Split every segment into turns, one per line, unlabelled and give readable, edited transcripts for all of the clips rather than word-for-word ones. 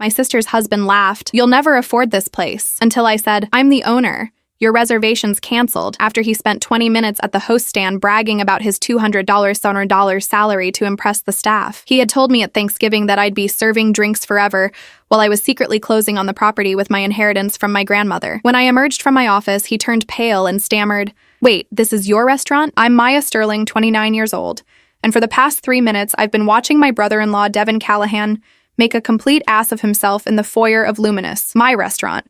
My sister's husband laughed. "You'll never afford this place." Until I said, "I'm the owner. Your reservation's canceled," after he spent 20 minutes at the host stand bragging about his $200 salary to impress the staff. He had told me at Thanksgiving that I'd be serving drinks forever while I was secretly closing on the property with my inheritance from my grandmother. When I emerged from my office, he turned pale and stammered, "Wait, this is your restaurant? I'm Maya Sterling, 29 years old. And for the past 3 minutes, I've been watching my brother-in-law, Devin Callahan, make a complete ass of himself in the foyer of Luminous, my restaurant,"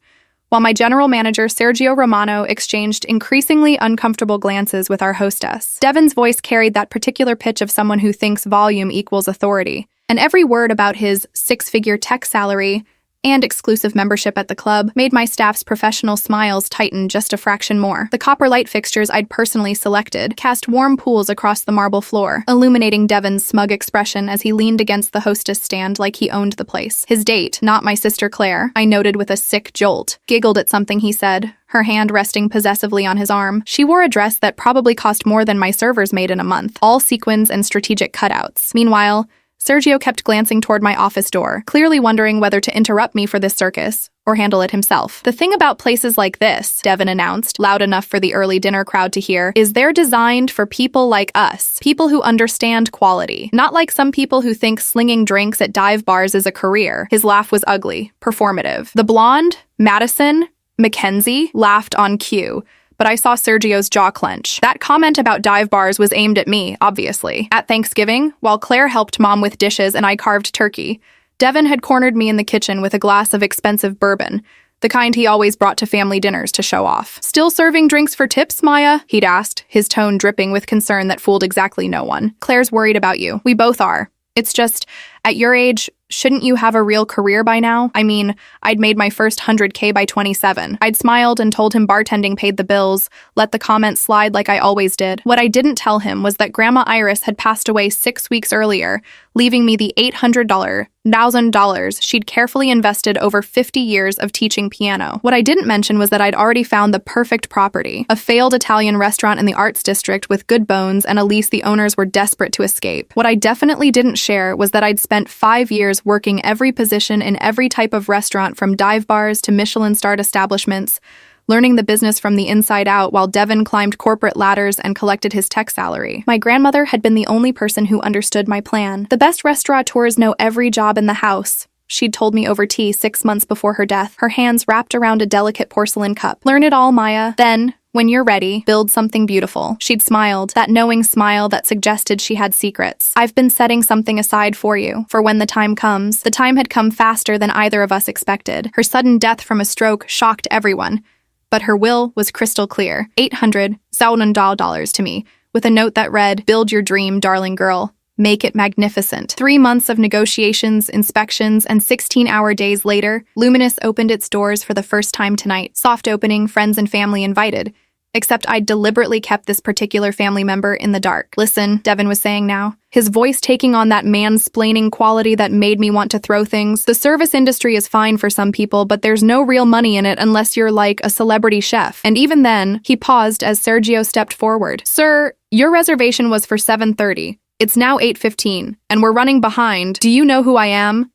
while my general manager, Sergio Romano, exchanged increasingly uncomfortable glances with our hostess. Devin's voice carried that particular pitch of someone who thinks volume equals authority, and every word about his six-figure tech salary and exclusive membership at the club made my staff's professional smiles tighten just a fraction more. The copper light fixtures I'd personally selected cast warm pools across the marble floor, illuminating Devin's smug expression as he leaned against the hostess stand like he owned the place. His date, not my sister Claire, I noted with a sick jolt, giggled at something he said, her hand resting possessively on his arm. She wore a dress that probably cost more than my servers made in a month, all sequins and strategic cutouts. Meanwhile, Sergio kept glancing toward my office door, clearly wondering whether to interrupt me for this circus or handle it himself. "The thing about places like this," Devin announced, loud enough for the early dinner crowd to hear, "is they're designed for people like us, people who understand quality, not like some people who think slinging drinks at dive bars is a career." His laugh was ugly, performative. The blonde, Madison, Mackenzie, laughed on cue, but I saw Sergio's jaw clench. That comment about dive bars was aimed at me, obviously. At Thanksgiving, while Claire helped Mom with dishes and I carved turkey, Devin had cornered me in the kitchen with a glass of expensive bourbon, the kind he always brought to family dinners to show off. "Still serving drinks for tips, Maya?" he'd asked, his tone dripping with concern that fooled exactly no one. "Claire's worried about you. We both are. It's just, at your age, shouldn't you have a real career by now? I mean, I'd made my first 100K by 27. I'd smiled and told him bartending paid the bills, let the comment slide like I always did. What I didn't tell him was that Grandma Iris had passed away 6 weeks earlier, leaving me the $800,000 she'd carefully invested over 50 years of teaching piano. What I didn't mention was that I'd already found the perfect property, a failed Italian restaurant in the Arts District with good bones and a lease the owners were desperate to escape. What I definitely didn't share was that I'd spent 5 years working every position in every type of restaurant from dive bars to Michelin-starred establishments, learning the business from the inside out while Devin climbed corporate ladders and collected his tech salary. My grandmother had been the only person who understood my plan. "The best restaurateurs know every job in the house," she'd told me over tea 6 months before her death, her hands wrapped around a delicate porcelain cup. "Learn it all, Maya. Then, when you're ready, build something beautiful." She'd smiled, that knowing smile that suggested she had secrets. "I've been setting something aside for you, for when the time comes." The time had come faster than either of us expected. Her sudden death from a stroke shocked everyone, but her will was crystal clear. $800,000 to me, with a note that read, "Build your dream, darling girl. Make it magnificent." 3 months of negotiations, inspections, and 16-hour days later, Luminous opened its doors for the first time tonight. Soft opening, friends and family invited. Except I'd deliberately kept this particular family member in the dark. "Listen," Devin was saying now, his voice taking on that mansplaining quality that made me want to throw things. "The service industry is fine for some people, but there's no real money in it unless you're like a celebrity chef. And even then," he paused as Sergio stepped forward. "Sir, your reservation was for 7:30. It's now 8:15, and we're running behind. Do you know who I am?"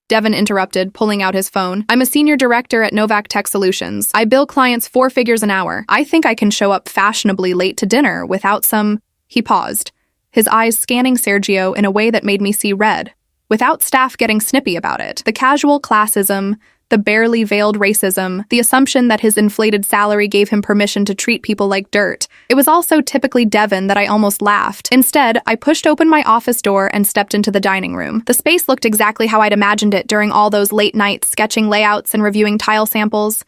Devin interrupted, pulling out his phone. "I'm a senior director at Novak Tech Solutions. I bill clients 4 figures an hour. I think I can show up fashionably late to dinner without some—" He paused, his eyes scanning Sergio in a way that made me see red, without staff getting snippy about it. The casual classism, the barely veiled racism, the assumption that his inflated salary gave him permission to treat people like dirt. It was all so typically Devin that I almost laughed. Instead, I pushed open my office door and stepped into the dining room. The space looked exactly how I'd imagined it during all those late nights sketching layouts and reviewing tile samples.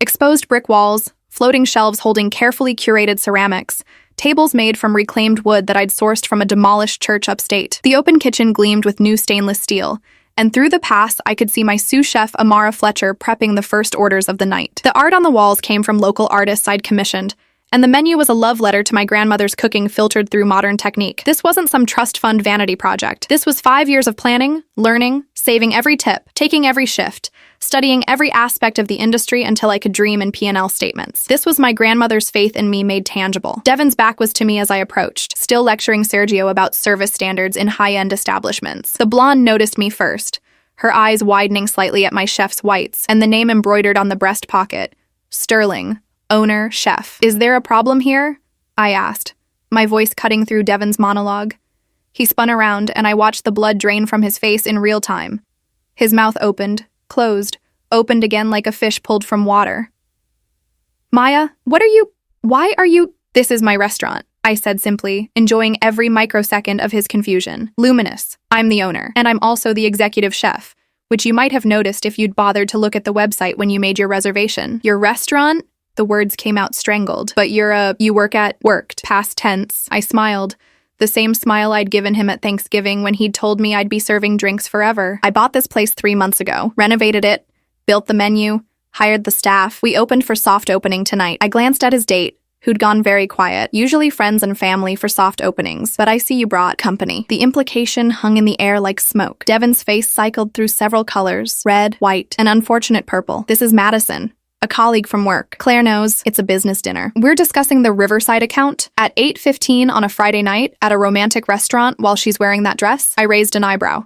Exposed brick walls, floating shelves holding carefully curated ceramics, tables made from reclaimed wood that I'd sourced from a demolished church upstate. The open kitchen gleamed with new stainless steel, and through the pass, I could see my sous chef Amara Fletcher prepping the first orders of the night. The art on the walls came from local artists I'd commissioned, and the menu was a love letter to my grandmother's cooking filtered through modern technique. This wasn't some trust fund vanity project. This was 5 years of planning, learning, saving every tip, taking every shift, studying every aspect of the industry until I could dream in P&L statements. This was my grandmother's faith in me made tangible. Devin's back was to me as I approached, still lecturing Sergio about service standards in high-end establishments. The blonde noticed me first, her eyes widening slightly at my chef's whites, and the name embroidered on the breast pocket. Sterling, owner, chef. Is there a problem here? I asked, my voice cutting through Devon's monologue. He spun around, and I watched the blood drain from his face in real time. His mouth opened, closed, opened again like a fish pulled from water. Maya, why are you? This is my restaurant, I said simply, enjoying every microsecond of his confusion. Luminous. I'm the owner, and I'm also the executive chef, which you might have noticed if you'd bothered to look at the website when you made your reservation. Your restaurant? The words came out strangled. But you worked, past tense. I smiled. The same smile I'd given him at Thanksgiving when he'd told me I'd be serving drinks forever. I bought this place 3 months ago, renovated it, built the menu, hired the staff. We opened for soft opening tonight. I glanced at his date, who'd gone very quiet, usually friends and family for soft openings, but I see you brought company. The implication hung in the air like smoke. Devon's face cycled through several colors, red, white, and unfortunate purple. This is Madison, a colleague from work. Claire knows it's a business dinner. We're discussing the Riverside account. At 8:15 on a Friday night at a romantic restaurant while she's wearing that dress, I raised an eyebrow.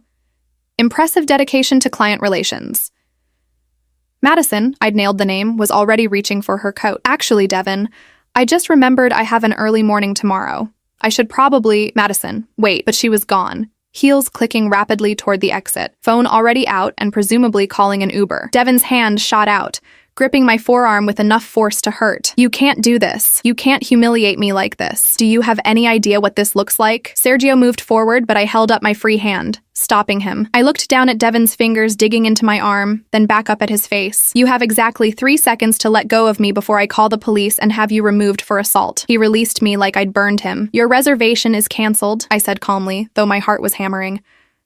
Impressive dedication to client relations. Madison, I'd nailed the name, was already reaching for her coat. Actually, Devon, I just remembered I have an early morning tomorrow. I should probably— Madison, wait, but she was gone. Heels clicking rapidly toward the exit. Phone already out and presumably calling an Uber. Devon's hand shot out, gripping my forearm with enough force to hurt. You can't do this. You can't humiliate me like this. Do you have any idea what this looks like? Sergio moved forward, but I held up my free hand, stopping him. I looked down at Devon's fingers digging into my arm, then back up at his face. You have exactly 3 seconds to let go of me before I call the police and have you removed for assault. He released me like I'd burned him. Your reservation is canceled, I said calmly, though my heart was hammering.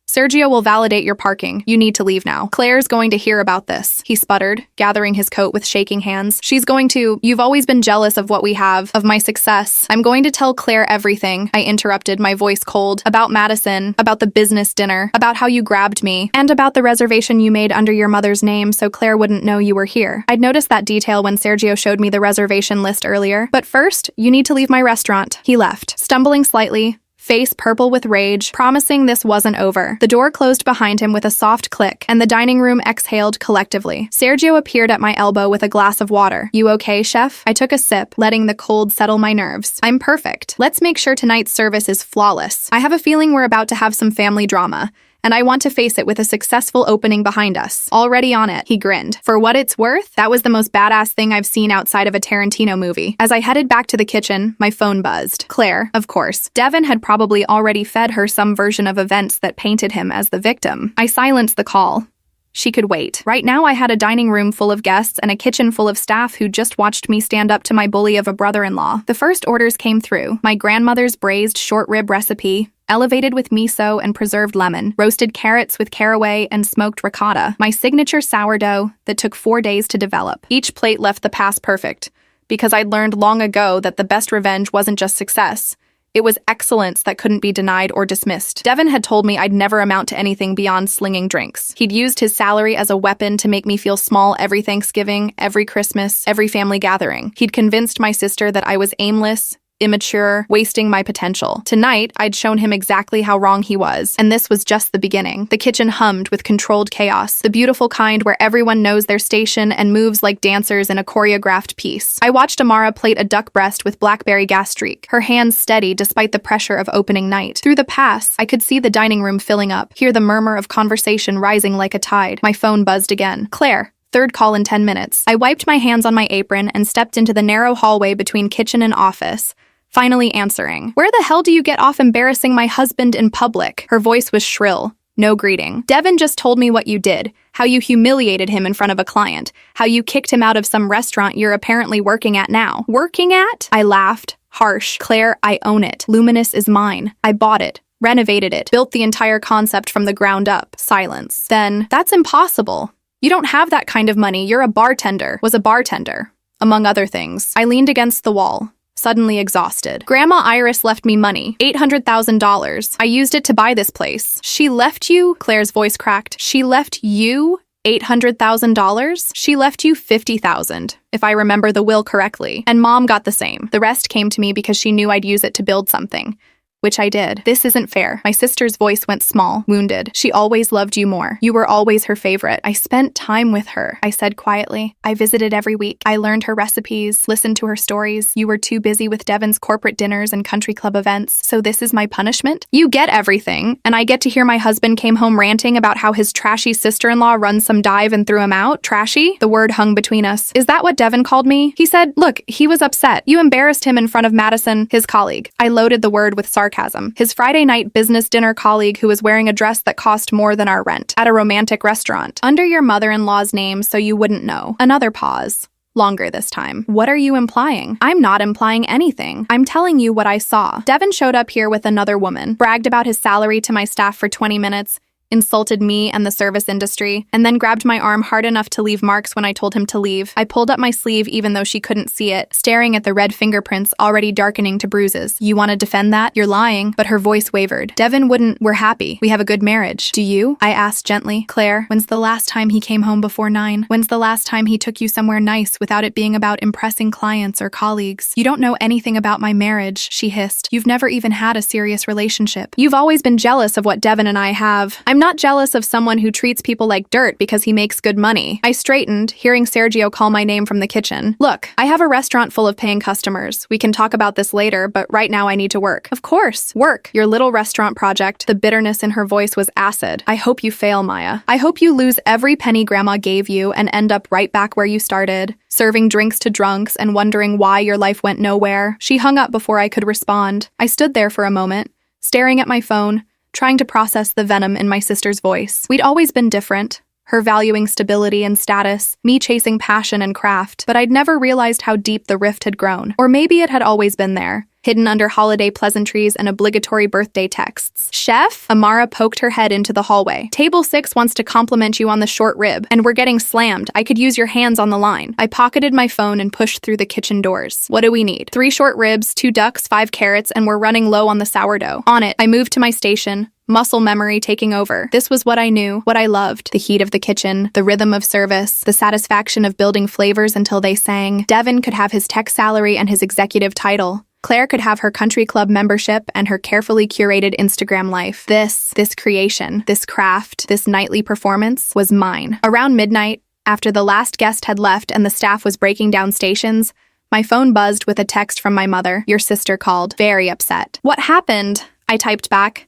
Sergio will validate your parking. You need to leave now. Claire's going to hear about this, he sputtered, gathering his coat with shaking hands. She's going to— You've always been jealous of what we have, of my success. I'm going to tell Claire everything, I interrupted, my voice cold. About Madison, about the business dinner, about how you grabbed me, and about the reservation you made under your mother's name so Claire wouldn't know you were here. I'd noticed that detail when Sergio showed me the reservation list earlier. But first, you need to leave my restaurant. He left, stumbling slightly, face purple with rage, promising this wasn't over. The door closed behind him with a soft click, and the dining room exhaled collectively. Sergio appeared at my elbow with a glass of water. You okay, chef? I took a sip, letting the cold settle my nerves. I'm perfect. Let's make sure tonight's service is flawless. I have a feeling we're about to have some family drama, and I want to face it with a successful opening behind us. Already on it, he grinned. For what it's worth, that was the most badass thing I've seen outside of a Tarantino movie. As I headed back to the kitchen, my phone buzzed. Claire, of course. Devon had probably already fed her some version of events that painted him as the victim. I silenced the call. She could wait. Right now I had a dining room full of guests and a kitchen full of staff who just watched me stand up to my bully of a brother-in-law. The first orders came through. My grandmother's braised short rib recipe, elevated with miso and preserved lemon, roasted carrots with caraway and smoked ricotta, my signature sourdough that took 4 days to develop. Each plate left the past perfect, because I'd learned long ago that the best revenge wasn't just success. It was excellence that couldn't be denied or dismissed. Devon had told me I'd never amount to anything beyond slinging drinks. He'd used his salary as a weapon to make me feel small every Thanksgiving, every Christmas, every family gathering. He'd convinced my sister that I was aimless, immature, wasting my potential. Tonight, I'd shown him exactly how wrong he was, and this was just the beginning. The kitchen hummed with controlled chaos, the beautiful kind where everyone knows their station and moves like dancers in a choreographed piece. I watched Amara plate a duck breast with blackberry gastrique, her hands steady despite the pressure of opening night. Through the pass, I could see the dining room filling up, hear the murmur of conversation rising like a tide. My phone buzzed again. Claire. Third call in 10 minutes. I wiped my hands on my apron and stepped into the narrow hallway between kitchen and office, finally answering. Where the hell do you get off embarrassing my husband in public? Her voice was shrill. No greeting. Devon just told me what you did, how you humiliated him in front of a client, how you kicked him out of some restaurant you're apparently working at now. Working at? I laughed. Harsh. Claire, I own it. Luminous is mine. I bought it, renovated it, built the entire concept from the ground up. Silence. Then, that's impossible. You don't have that kind of money. You're a bartender. Was a bartender, among other things. I leaned against the wall, suddenly exhausted. Grandma Iris left me money, $800,000. I used it to buy this place. She left you? Claire's voice cracked. She left you $800,000? She left you $50,000, if I remember the will correctly. And Mom got the same. The rest came to me because she knew I'd use it to build something. Which I did. This isn't fair. My sister's voice went small, wounded. She always loved you more. You were always her favorite. I spent time with her, I said quietly. I visited every week. I learned her recipes, listened to her stories. You were too busy with Devon's corporate dinners and country club events. So this is my punishment? You get everything, and I get to hear my husband came home ranting about how his trashy sister-in-law run some dive and threw him out? Trashy? The word hung between us. Is that what Devon called me? He said, look, he was upset. You embarrassed him in front of Madison, his colleague. I loaded the word with sarcasm. His Friday night business dinner colleague who was wearing a dress that cost more than our rent at a romantic restaurant. Under your mother-in-law's name so you wouldn't know. Another pause. Longer this time. What are you implying? I'm not implying anything. I'm telling you what I saw. Devon showed up here with another woman, bragged about his salary to my staff for 20 minutes, insulted me and the service industry, and then grabbed my arm hard enough to leave marks when I told him to leave. I pulled up my sleeve even though she couldn't see it, staring at the red fingerprints already darkening to bruises. You want to defend that? You're lying. But her voice wavered. Devon wouldn't. We're happy. We have a good marriage. Do you? I asked gently. Claire, when's the last time he came home before 9? When's the last time he took you somewhere nice without it being about impressing clients or colleagues? You don't know anything about my marriage, she hissed. You've never even had a serious relationship. You've always been jealous of what Devon and I have. I'm not jealous of someone who treats people like dirt because he makes good money. I straightened, hearing Sergio call my name from the kitchen. Look, I have a restaurant full of paying customers. We can talk about this later, but right now I need to work. Of course, work. Your little restaurant project. The bitterness in her voice was acid. I hope you fail, Maya. I hope you lose every penny Grandma gave you and end up right back where you started, serving drinks to drunks and wondering why your life went nowhere. She hung up before I could respond. I stood there for a moment, staring at my phone, trying to process the venom in my sister's voice. We'd always been different, her valuing stability and status, me chasing passion and craft, but I'd never realized how deep the rift had grown. Or maybe it had always been there, hidden under holiday pleasantries and obligatory birthday texts. Chef? Amara poked her head into the hallway. Table 6 wants to compliment you on the short rib, and we're getting slammed. I could use your hands on the line. I pocketed my phone and pushed through the kitchen doors. What do we need? 3 short ribs, 2 ducks, 5 carrots, and we're running low on the sourdough. On it. I moved to my station, muscle memory taking over. This was what I knew, what I loved. The heat of the kitchen, the rhythm of service, the satisfaction of building flavors until they sang. Devon could have his tech salary and his executive title. Claire could have her country club membership and her carefully curated Instagram life. This creation, this craft, this nightly performance was mine. Around midnight, after the last guest had left and the staff was breaking down stations, my phone buzzed with a text from my mother. Your sister called, very upset. What happened? I typed back.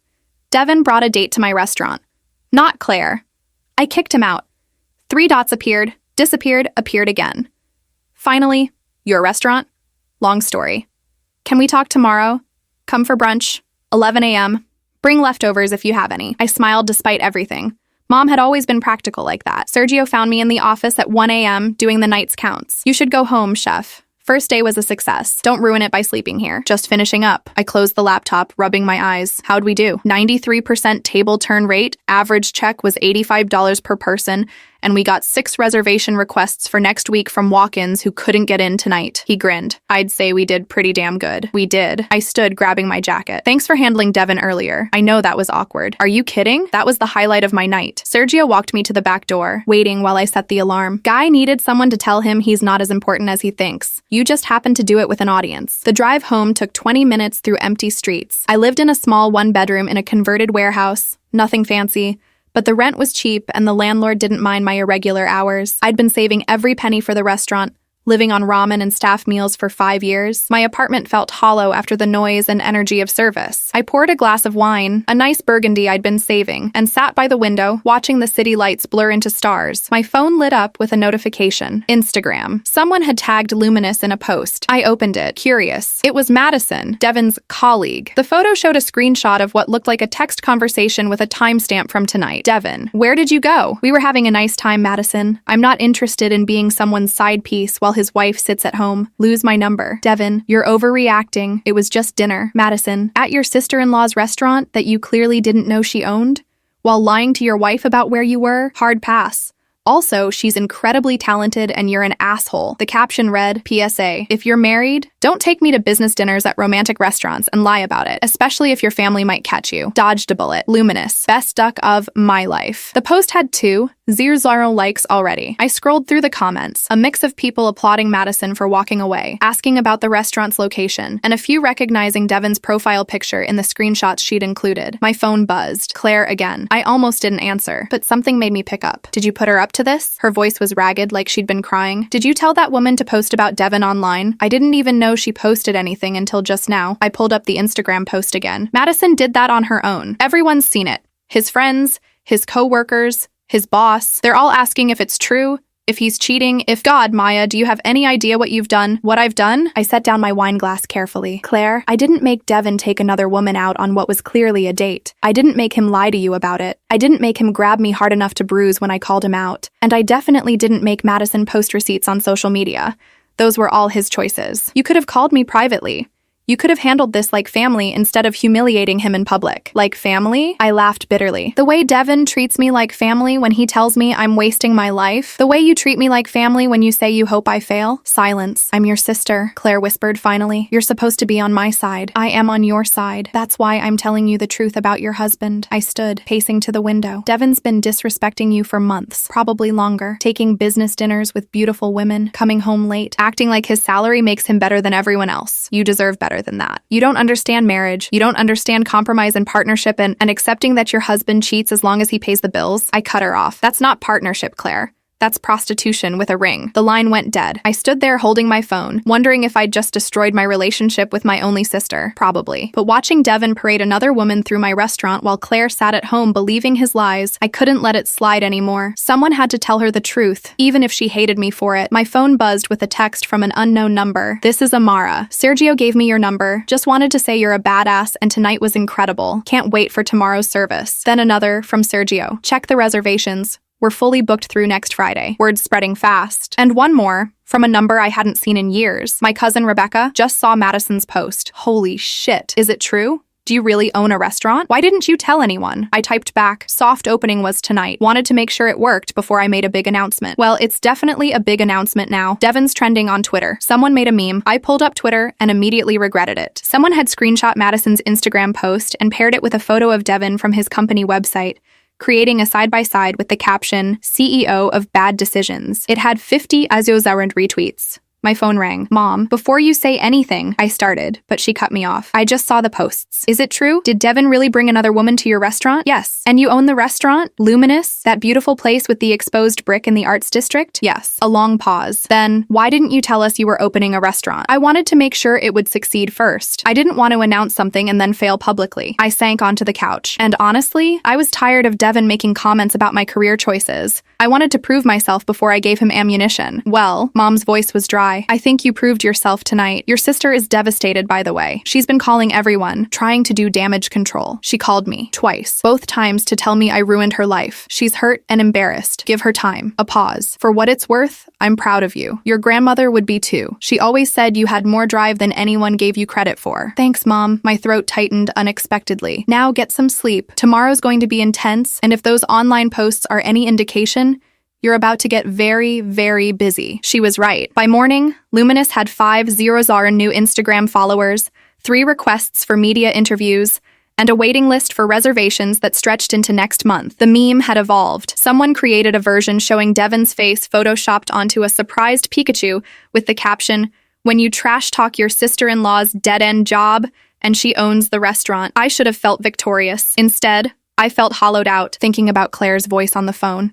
Devon brought a date to my restaurant. Not Claire. I kicked him out. 3 dots appeared, disappeared, appeared again. Finally, your restaurant? Long story. Can we talk tomorrow? Come for brunch. 11 a.m. Bring leftovers if you have any. I smiled despite everything. Mom had always been practical like that. Sergio found me in the office at 1 a.m. doing the night's counts. You should go home, chef. First day was a success. Don't ruin it by sleeping here. Just finishing up. I closed the laptop, rubbing my eyes. How'd we do? 93% table turn rate. Average check was $85 per person. And we got 6 reservation requests for next week from walk-ins who couldn't get in tonight. He grinned. I'd say we did pretty damn good. We did. I stood, grabbing my jacket. Thanks for handling Devon earlier. I know that was awkward. Are you kidding? That was the highlight of my night. Sergio walked me to the back door, waiting while I set the alarm. Guy needed someone to tell him he's not as important as he thinks. You just happened to do it with an audience. The drive home took 20 minutes through empty streets. I lived in a small 1-bedroom in a converted warehouse. Nothing fancy. But the rent was cheap and the landlord didn't mind my irregular hours. I'd been saving every penny for the restaurant, living on ramen and staff meals for 5 years. My apartment felt hollow after the noise and energy of service. I poured a glass of wine, a nice burgundy I'd been saving, and sat by the window, watching the city lights blur into stars. My phone lit up with a notification. Instagram. Someone had tagged Luminous in a post. I opened it, curious. It was Madison, Devon's colleague. The photo showed a screenshot of what looked like a text conversation with a timestamp from tonight. Devon, where did you go? We were having a nice time, Madison. I'm not interested in being someone's side piece while his wife sits at home. Lose my number. Devon, you're overreacting. It was just dinner. Madison, at your sister-in-law's restaurant that you clearly didn't know she owned? While lying to your wife about where you were? Hard pass. Also, she's incredibly talented and you're an asshole. The caption read, PSA, if you're married, don't take me to business dinners at romantic restaurants and lie about it, especially if your family might catch you. Dodged a bullet. Luminous. Best duck of my life. The post had 0 likes already. I scrolled through the comments, a mix of people applauding Madison for walking away, asking about the restaurant's location, and a few recognizing Devon's profile picture in the screenshots she'd included. My phone buzzed. Claire again. I almost didn't answer, but something made me pick up. Did you put her up to this? Her voice was ragged, like she'd been crying. Did you tell that woman to post about Devon online? I didn't even know she posted anything until just now. I pulled up the Instagram post again. Madison did that on her own. Everyone's seen it. His friends, his co-workers, his boss. They're all asking if it's true, if he's cheating, if God, Maya, do you have any idea what you've done? What I've done? I set down my wine glass carefully. Claire, I didn't make Devon take another woman out on what was clearly a date. I didn't make him lie to you about it. I didn't make him grab me hard enough to bruise when I called him out. And I definitely didn't make Madison post receipts on social media. Those were all his choices. You could have called me privately. You could have handled this like family instead of humiliating him in public. Like family? I laughed bitterly. The way Devon treats me like family when he tells me I'm wasting my life. The way you treat me like family when you say you hope I fail. Silence. I'm your sister, Claire whispered finally. You're supposed to be on my side. I am on your side. That's why I'm telling you the truth about your husband. I stood, pacing to the window. Devon's been disrespecting you for months, probably longer. Taking business dinners with beautiful women, coming home late, acting like his salary makes him better than everyone else. You deserve better than that. You don't understand marriage. You don't understand compromise and partnership and accepting that your husband cheats as long as he pays the bills. I cut her off. That's not partnership, Claire. That's prostitution with a ring. The line went dead. I stood there holding my phone, wondering if I'd just destroyed my relationship with my only sister. Probably. But watching Devon parade another woman through my restaurant while Claire sat at home believing his lies, I couldn't let it slide anymore. Someone had to tell her the truth, even if she hated me for it. My phone buzzed with a text from an unknown number. This is Amara. Sergio gave me your number. Just wanted to say you're a badass and tonight was incredible. Can't wait for tomorrow's service. Then another from Sergio. Check the reservations. We're fully booked through next Friday. Word spreading fast. And one more, from a number I hadn't seen in years. My cousin Rebecca just saw Madison's post. Holy shit. Is it true? Do you really own a restaurant? Why didn't you tell anyone? I typed back, soft opening was tonight. Wanted to make sure it worked before I made a big announcement. Well, it's definitely a big announcement now. Devon's trending on Twitter. Someone made a meme. I pulled up Twitter and immediately regretted it. Someone had screenshot Madison's Instagram post and paired it with a photo of Devon from his company website, creating a side-by-side with the caption, CEO of Bad Decisions. It had 50 Aziozaurant retweets. My phone rang. Mom, before you say anything, I started, but she cut me off. I just saw the posts. Is it true? Did Devon really bring another woman to your restaurant? Yes. And you own the restaurant? Luminous? That beautiful place with the exposed brick in the arts district? Yes. A long pause. Then, why didn't you tell us you were opening a restaurant? I wanted to make sure it would succeed first. I didn't want to announce something and then fail publicly. I sank onto the couch. And honestly, I was tired of Devon making comments about my career choices. I wanted to prove myself before I gave him ammunition. Well, Mom's voice was dry. I think you proved yourself tonight. Your sister is devastated, by the way. She's been calling everyone, trying to do damage control. She called me twice, both times to tell me I ruined her life. She's hurt and embarrassed. Give her time. A pause. For what it's worth, I'm proud of you. Your grandmother would be too. She always said you had more drive than anyone gave you credit for. Thanks, Mom. My throat tightened unexpectedly. Now get some sleep. Tomorrow's going to be intense, and if those online posts are any indication, you're about to get very, very busy. She was right. By morning, Luminous had 50 new Instagram followers, 3 requests for media interviews, and a waiting list for reservations that stretched into next month. The meme had evolved. Someone created a version showing Devon's face photoshopped onto a surprised Pikachu with the caption, "When you trash talk your sister-in-law's dead-end job and she owns the restaurant." I should have felt victorious. Instead, I felt hollowed out, thinking about Claire's voice on the phone.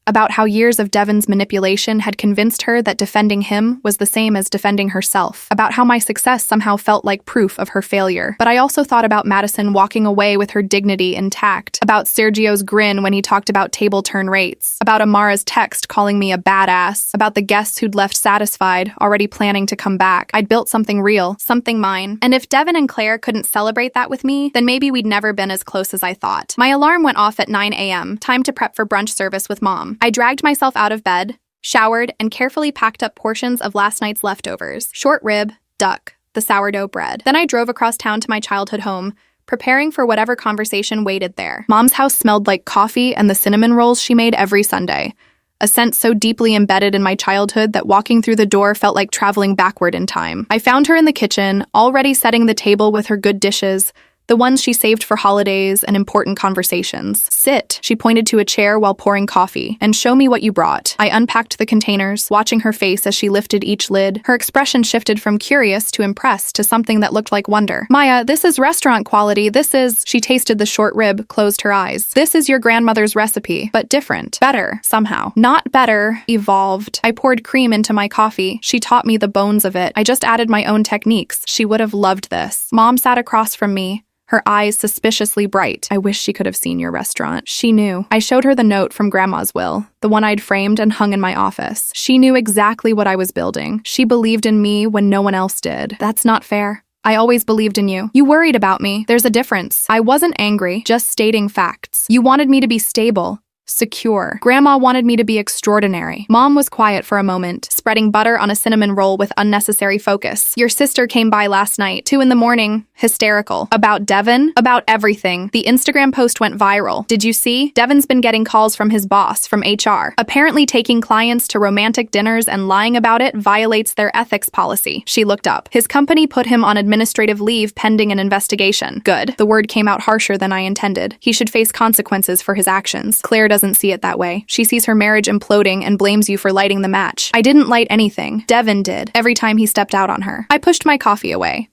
About how years of Devon's manipulation had convinced her that defending him was the same as defending herself. About how my success somehow felt like proof of her failure. But I also thought about Madison walking away with her dignity intact. About Sergio's grin when he talked about table turn rates. About Amara's text calling me a badass. About the guests who'd left satisfied, already planning to come back. I'd built something real, something mine. And if Devon and Claire couldn't celebrate that with me, then maybe we'd never been as close as I thought. My alarm went off at 9 a.m. Time to prep for brunch service with Mom. I dragged myself out of bed, showered, and carefully packed up portions of last night's leftovers. Short rib, duck, the sourdough bread. Then I drove across town to my childhood home, preparing for whatever conversation waited there. Mom's house smelled like coffee and the cinnamon rolls she made every Sunday. a scent so deeply embedded in my childhood that walking through the door felt like traveling backward in time. I found her in the kitchen, already setting the table with her good dishes, the ones she saved for holidays and important conversations. "Sit," she pointed to a chair while pouring coffee, "and show me what you brought." I unpacked the containers, watching her face as she lifted each lid. Her expression shifted from curious to impressed to something that looked like wonder. "Maya, this is restaurant quality. This is..." She tasted the short rib, closed her eyes. "This is your grandmother's recipe, but different. Better, somehow." "Not better, evolved." I poured cream into my coffee. She taught me the bones of it. I just added my own techniques. She would have loved this. Mom sat across from me, her eyes suspiciously bright. "I wish she could have seen your restaurant." She knew. I showed her the note from Grandma's will, the one I'd framed and hung in my office. She knew exactly what I was building. She believed in me when no one else did. "That's not fair. I always believed in you. You worried about me. There's a difference." I wasn't angry, just stating facts. "You wanted me to be stable, secure. Grandma wanted me to be extraordinary." Mom was quiet for a moment, spreading butter on a cinnamon roll with unnecessary focus. "Your sister came by last night, 2 a.m, hysterical. About Devin? About everything. The Instagram post went viral. Did you see? Devin's been getting calls from his boss, from HR. Apparently taking clients to romantic dinners and lying about it violates their ethics policy." She looked up. "His company put him on administrative leave pending an investigation." Good. The word came out harsher than I intended. He should face consequences for his actions. Claire doesn't see it that way. She sees her marriage imploding and blames you for lighting the match. I didn't light anything. Devin did, every time he stepped out on her. I pushed my coffee away.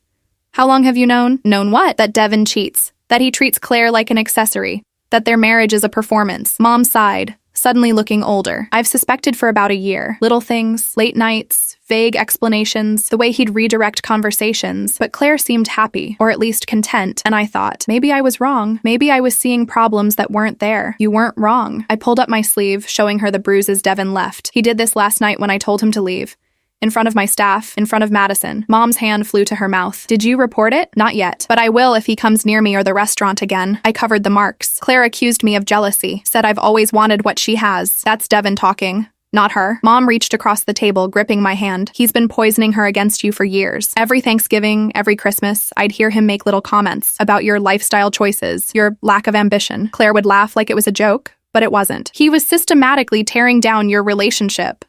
"How long have you known?" "Known what?" "That Devin cheats. That he treats Claire like an accessory. That their marriage is a performance." Mom sighed, suddenly looking older. "I've suspected for about a year. Little things, late nights, vague explanations, the way he'd redirect conversations. But Claire seemed happy, or at least content, and I thought, maybe I was wrong. Maybe I was seeing problems that weren't there." "You weren't wrong." I pulled up my sleeve, showing her the bruises Devin left. "He did this last night when I told him to leave. In front of my staff, in front of Madison." Mom's hand flew to her mouth. "Did you report it?" "Not yet, but I will if he comes near me or the restaurant again." I covered the marks. "Claire accused me of jealousy, said I've always wanted what she has." "That's Devin talking, not her." Mom reached across the table, gripping my hand. "He's been poisoning her against you for years. Every Thanksgiving, every Christmas, I'd hear him make little comments about your lifestyle choices, your lack of ambition." Claire would laugh like it was a joke, but it wasn't. "He was systematically tearing down your relationship."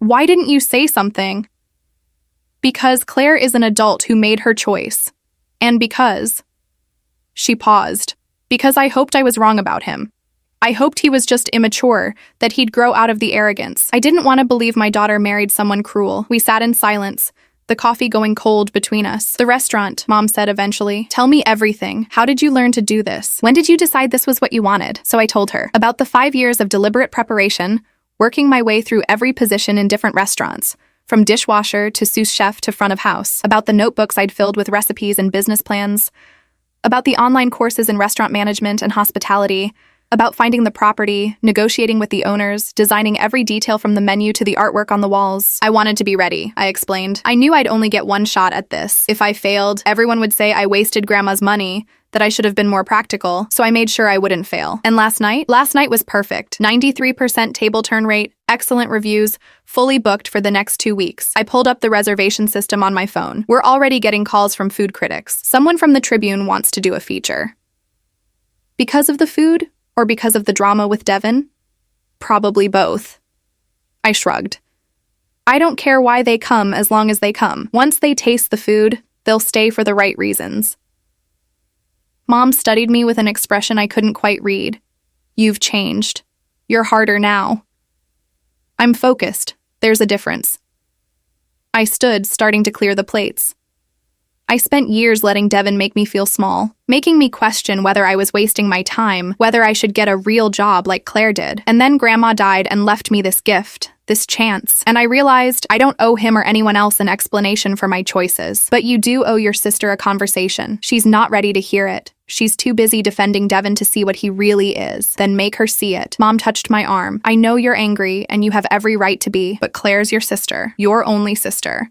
"Why didn't you say something?" "Because Claire is an adult who made her choice. And because..." She paused. "Because I hoped I was wrong about him. I hoped he was just immature, that he'd grow out of the arrogance. I didn't want to believe my daughter married someone cruel." We sat in silence, the coffee going cold between us. "The restaurant," Mom said eventually. "Tell me everything. How did you learn to do this? When did you decide this was what you wanted?" So I told her about the 5 years of deliberate preparation, working my way through every position in different restaurants, from dishwasher to sous chef to front of house, about the notebooks I'd filled with recipes and business plans, about the online courses in restaurant management and hospitality, about finding the property, negotiating with the owners, designing every detail from the menu to the artwork on the walls. "I wanted to be ready," I explained. "I knew I'd only get one shot at this. If I failed, everyone would say I wasted Grandma's money, that I should have been more practical, so I made sure I wouldn't fail." And last night was perfect. 93% table turn rate, excellent reviews, fully booked for the next 2 weeks. I pulled up the reservation system on my phone. We're already getting calls from food critics. Someone from the Tribune wants to do a feature. Because of the food? Or because of the drama with Devin? Probably both. I shrugged. I don't care why they come as long as they come. Once they taste the food, they'll stay for the right reasons. Mom studied me with an expression I couldn't quite read. "You've changed. You're harder now." "I'm focused. There's a difference." I stood, starting to clear the plates. I spent years letting Devin make me feel small, making me question whether I was wasting my time, whether I should get a real job like Claire did. And then Grandma died and left me this gift, this chance. And I realized I don't owe him or anyone else an explanation for my choices. But you do owe your sister a conversation. She's not ready to hear it. She's too busy defending Devin to see what he really is. Then make her see it. Mom touched my arm. "I know you're angry, and you have every right to be, but Claire's your sister. Your only sister.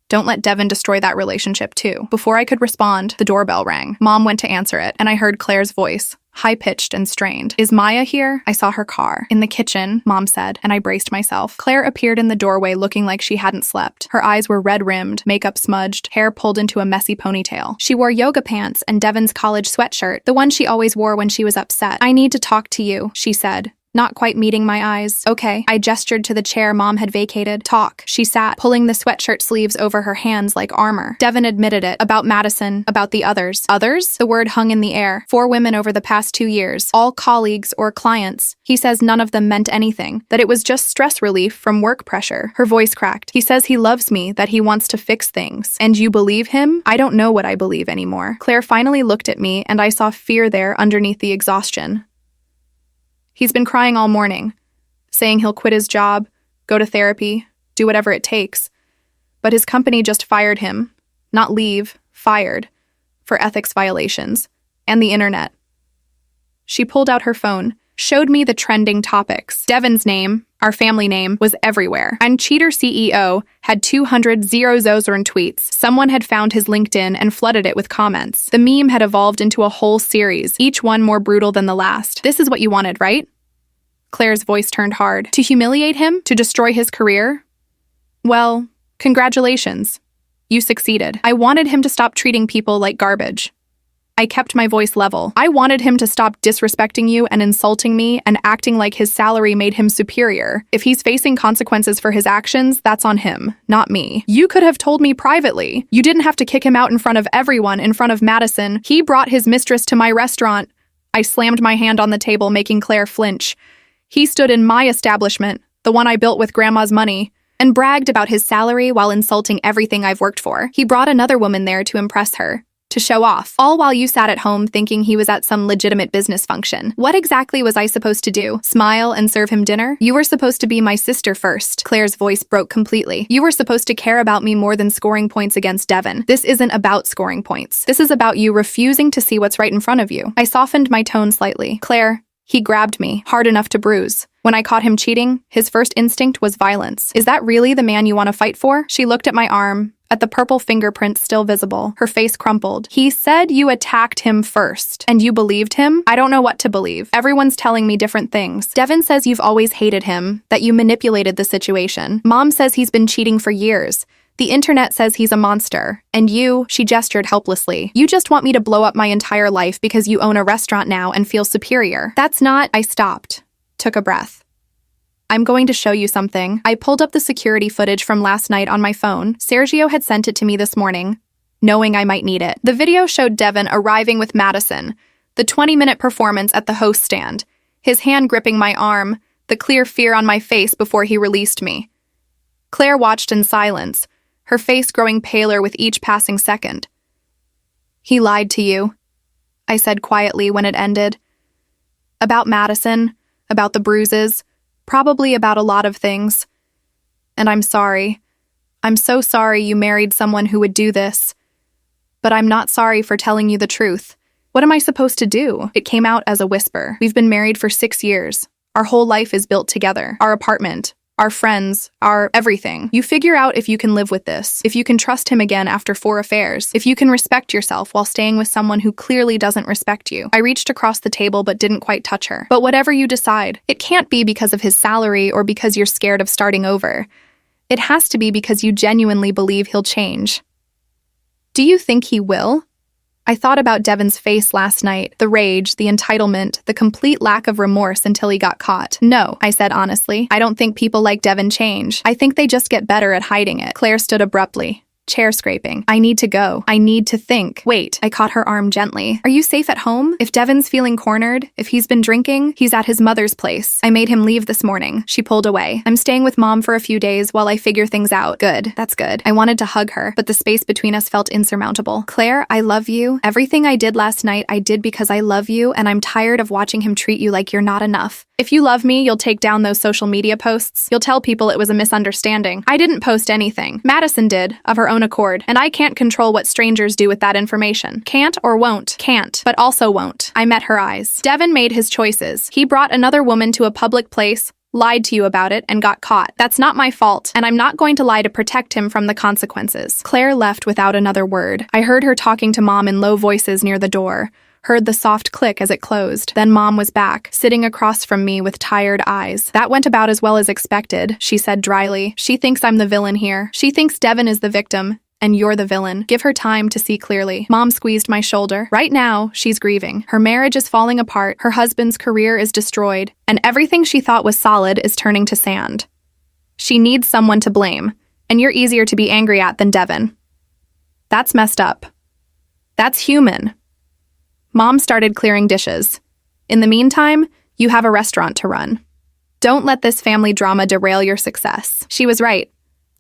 Don't let Devin destroy that relationship, too." Before I could respond, the doorbell rang. Mom went to answer it, and I heard Claire's voice, high-pitched and strained. "Is Maya here?" I saw her car. "In the kitchen," Mom said, and I braced myself. Claire appeared in the doorway looking like she hadn't slept. Her eyes were red-rimmed, makeup smudged, hair pulled into a messy ponytail. She wore yoga pants and Devin's college sweatshirt, the one she always wore when she was upset. "I need to talk to you," she said, not quite meeting my eyes. Okay. I gestured to the chair Mom had vacated. Talk. She sat, pulling the sweatshirt sleeves over her hands like armor. Devin admitted it. About Madison. About the others. Others? The word hung in the air. 4 women over the past 2 years. All colleagues or clients. He says none of them meant anything. That it was just stress relief from work pressure. Her voice cracked. He says he loves me, that he wants to fix things. And you believe him? I don't know what I believe anymore. Claire finally looked at me, and I saw fear there underneath the exhaustion. He's been crying all morning, saying he'll quit his job, go to therapy, do whatever it takes. But his company just fired him. Not leave, fired. For ethics violations. And the internet. She pulled out her phone, showed me the trending topics. Devin's name, our family name, was everywhere. And Cheater CEO had 200 zero-zozern tweets. Someone had found his LinkedIn and flooded it with comments. The meme had evolved into a whole series, each one more brutal than the last. This is what you wanted, right? Claire's voice turned hard. To humiliate him? To destroy his career? Well, congratulations. You succeeded. I wanted him to stop treating people like garbage. I kept my voice level. I wanted him to stop disrespecting you and insulting me and acting like his salary made him superior. If he's facing consequences for his actions, that's on him, not me. You could have told me privately. You didn't have to kick him out in front of everyone, in front of Madison. He brought his mistress to my restaurant. I slammed my hand on the table, making Claire flinch. He stood in my establishment, the one I built with Grandma's money, and bragged about his salary while insulting everything I've worked for. He brought another woman there to impress her. To show off, all while you sat at home thinking he was at some legitimate business function. What exactly was I supposed to do? Smile and serve him dinner? You were supposed to be my sister first. Claire's voice broke completely. You were supposed to care about me more than scoring points against Devin. This isn't about scoring points. This is about you refusing to see what's right in front of you. I softened my tone slightly. Claire, he grabbed me, hard enough to bruise. When I caught him cheating, his first instinct was violence. Is that really the man you want to fight for? She looked at my arm, at the purple fingerprints still visible. Her face crumpled. He said you attacked him first. And you believed him? I don't know what to believe. Everyone's telling me different things. Devin says you've always hated him, that you manipulated the situation. Mom says he's been cheating for years. The internet says he's a monster. And you, she gestured helplessly. You just want me to blow up my entire life because you own a restaurant now and feel superior. That's not— I stopped. Took a breath. I'm going to show you something. I pulled up the security footage from last night on my phone. Sergio had sent it to me this morning, knowing I might need it. The video showed Devin arriving with Madison, the 20-minute performance at the host stand, his hand gripping my arm, the clear fear on my face before he released me. Claire watched in silence, her face growing paler with each passing second. He lied to you, I said quietly when it ended. About Madison, about the bruises, probably about a lot of things. And I'm sorry. I'm so sorry you married someone who would do this. But I'm not sorry for telling you the truth. What am I supposed to do? It came out as a whisper. We've been married for 6 years. Our whole life is built together. Our apartment, our friends, our everything. You figure out if you can live with this, if you can trust him again after 4 affairs, if you can respect yourself while staying with someone who clearly doesn't respect you. I reached across the table but didn't quite touch her. But whatever you decide, it can't be because of his salary or because you're scared of starting over. It has to be because you genuinely believe he'll change. Do you think he will? I thought about Devin's face last night, the rage, the entitlement, the complete lack of remorse until he got caught. No, I said honestly. I don't think people like Devin change. I think they just get better at hiding it. Claire stood abruptly, chair scraping. I need to go. I need to think. Wait, I caught her arm gently. Are you safe at home? If Devin's feeling cornered, if he's been drinking, he's at his mother's place. I made him leave this morning. She pulled away. I'm staying with Mom for a few days while I figure things out. Good. That's good. I wanted to hug her, but the space between us felt insurmountable. Claire, I love you. Everything I did last night, I did because I love you, and I'm tired of watching him treat you like you're not enough. If you love me, you'll take down those social media posts. You'll tell people it was a misunderstanding. I didn't post anything. Madison did, of her own accord, and I can't control what strangers do with that information. Can't or won't. Can't, but also won't. I met her eyes. Devin made his choices. He brought another woman to a public place, lied to you about it, and got caught. That's not my fault, and I'm not going to lie to protect him from the consequences. Claire left without another word. I heard her talking to Mom in low voices near the door. Heard the soft click as it closed. Then Mom was back, sitting across from me with tired eyes. That went about as well as expected, she said dryly. She thinks I'm the villain here. She thinks Devin is the victim, And you're the villain. Give her time to see clearly. Mom squeezed my shoulder. Right now, she's grieving. Her marriage is falling apart, her husband's career is destroyed, and everything she thought was solid is turning to sand. She needs someone to blame, and you're easier to be angry at than Devin. That's messed up. That's human. Mom started clearing dishes. In the meantime, you have a restaurant to run. Don't let this family drama derail your success. She was right.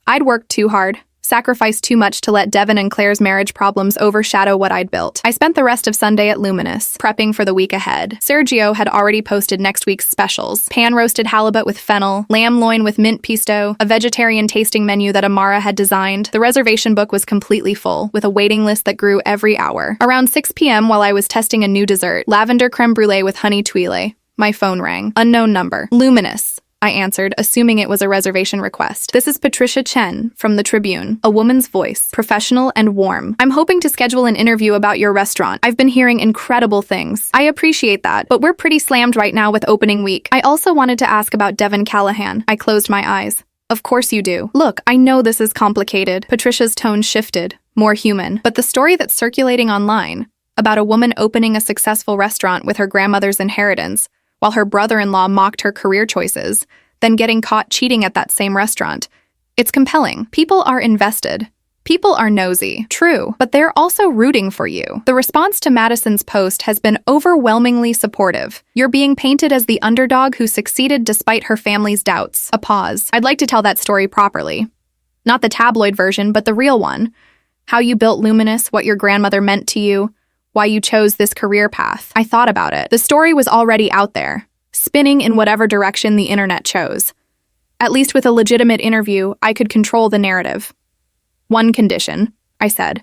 I'd worked too hard, sacrificed too much to let Devin and Claire's marriage problems overshadow what I'd built. I spent the rest of Sunday at Luminous, prepping for the week ahead. Sergio had already posted next week's specials: pan-roasted halibut with fennel, lamb loin with mint pesto, a vegetarian tasting menu that Amara had designed. The reservation book was completely full, with a waiting list that grew every hour. Around 6 p.m., while I was testing a new dessert, lavender creme brulee with honey tuile, my phone rang. Unknown number. Luminous, I answered, assuming it was a reservation request. This is Patricia Chen from the Tribune, a woman's voice, professional and warm. I'm hoping to schedule an interview about your restaurant. I've been hearing incredible things. I appreciate that, but we're pretty slammed right now with opening week. I also wanted to ask about Devin Callahan. I closed my eyes. Of course you do. Look, I know this is complicated. Patricia's tone shifted, more human. But the story that's circulating online, about a woman opening a successful restaurant with her grandmother's inheritance, while her brother-in-law mocked her career choices, then getting caught cheating at that same restaurant. It's compelling. People are invested. People are nosy. True, but they're also rooting for you. The response to Madison's post has been overwhelmingly supportive. You're being painted as the underdog who succeeded despite her family's doubts. A pause. I'd like to tell that story properly. Not the tabloid version, but the real one. How you built Luminous, what your grandmother meant to you, why you chose this career path. I thought about it. The story was already out there, spinning in whatever direction the internet chose. At least with a legitimate interview, I could control the narrative. One condition, I said.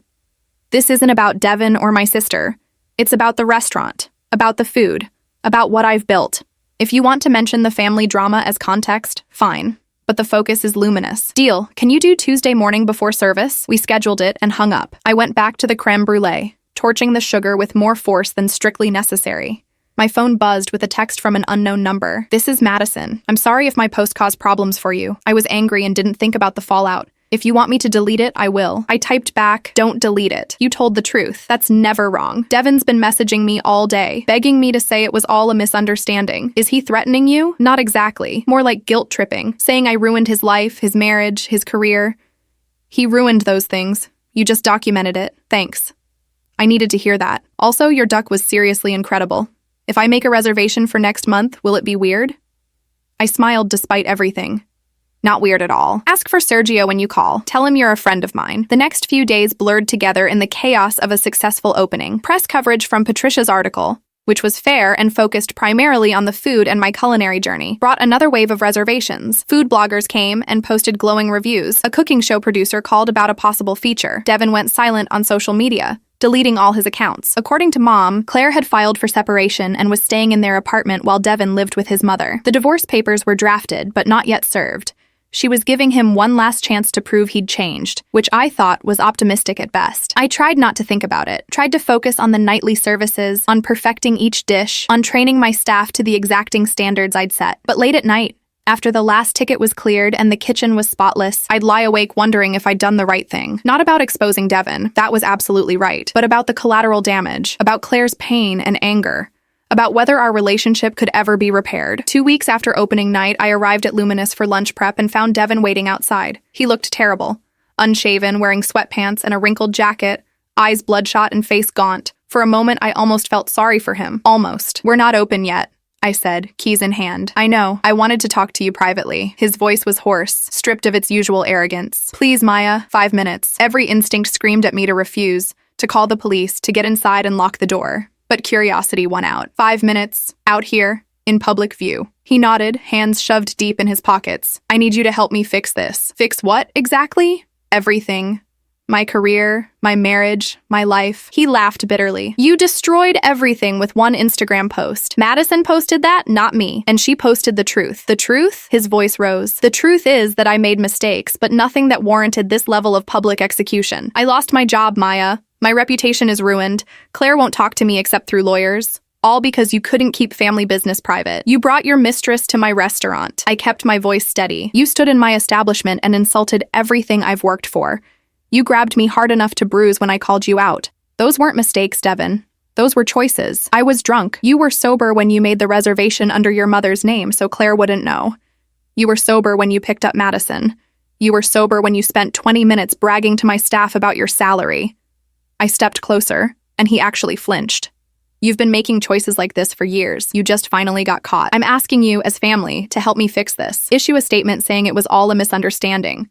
This isn't about Devin or my sister. It's about the restaurant, about the food, about what I've built. If you want to mention the family drama as context, fine. But the focus is Luminous. Deal. Can you do Tuesday morning before service? We scheduled it and hung up. I went back to the creme brulee, torching the sugar with more force than strictly necessary. My phone buzzed with a text from an unknown number. This is Madison. I'm sorry if my post caused problems for you. I was angry and didn't think about the fallout. If you want me to delete it, I will. I typed back, don't delete it. You told the truth. That's never wrong. Devin's been messaging me all day, begging me to say it was all a misunderstanding. Is he threatening you? Not exactly. More like guilt tripping, saying I ruined his life, his marriage, his career. He ruined those things. You just documented it. Thanks. I needed to hear that. Also, your duck was seriously incredible. If I make a reservation for next month, will it be weird? I smiled despite everything. Not weird at all. Ask for Sergio when you call. Tell him you're a friend of mine. The next few days blurred together in the chaos of a successful opening. Press coverage from Patricia's article, which was fair and focused primarily on the food and my culinary journey, brought another wave of reservations. Food bloggers came and posted glowing reviews. A cooking show producer called about a possible feature. Devin went silent on social media, deleting all his accounts. According to Mom, Claire had filed for separation and was staying in their apartment while Devin lived with his mother. The divorce papers were drafted, but not yet served. She was giving him one last chance to prove he'd changed, which I thought was optimistic at best. I tried not to think about it, tried to focus on the nightly services, on perfecting each dish, on training my staff to the exacting standards I'd set. But late at night, after the last ticket was cleared and the kitchen was spotless, I'd lie awake wondering if I'd done the right thing. Not about exposing Devin, that was absolutely right, but about the collateral damage, about Claire's pain and anger, about whether our relationship could ever be repaired. 2 weeks after opening night, I arrived at Luminous for lunch prep and found Devin waiting outside. He looked terrible. Unshaven, wearing sweatpants and a wrinkled jacket, eyes bloodshot and face gaunt. For a moment, I almost felt sorry for him. Almost. We're not open yet, I said, keys in hand. I know. I wanted to talk to you privately. His voice was hoarse, stripped of its usual arrogance. Please, Maya, 5 minutes. Every instinct screamed at me to refuse, to call the police, to get inside and lock the door. But curiosity won out. 5 minutes, out here, in public view. He nodded, hands shoved deep in his pockets. I need you to help me fix this. Fix what, exactly? Everything. My career, my marriage, my life. He laughed bitterly. You destroyed everything with one Instagram post. Madison posted that, not me. And she posted the truth. The truth? His voice rose. The truth is that I made mistakes, but nothing that warranted this level of public execution. I lost my job, Maya. My reputation is ruined. Claire won't talk to me except through lawyers. All because you couldn't keep family business private. You brought your mistress to my restaurant. I kept my voice steady. You stood in my establishment and insulted everything I've worked for. You grabbed me hard enough to bruise when I called you out. Those weren't mistakes, Devin. Those were choices. I was drunk. You were sober when you made the reservation under your mother's name so Claire wouldn't know. You were sober when you picked up Madison. You were sober when you spent 20 minutes bragging to my staff about your salary. I stepped closer, and he actually flinched. You've been making choices like this for years. You just finally got caught. I'm asking you, as family, to help me fix this. Issue a statement saying it was all a misunderstanding.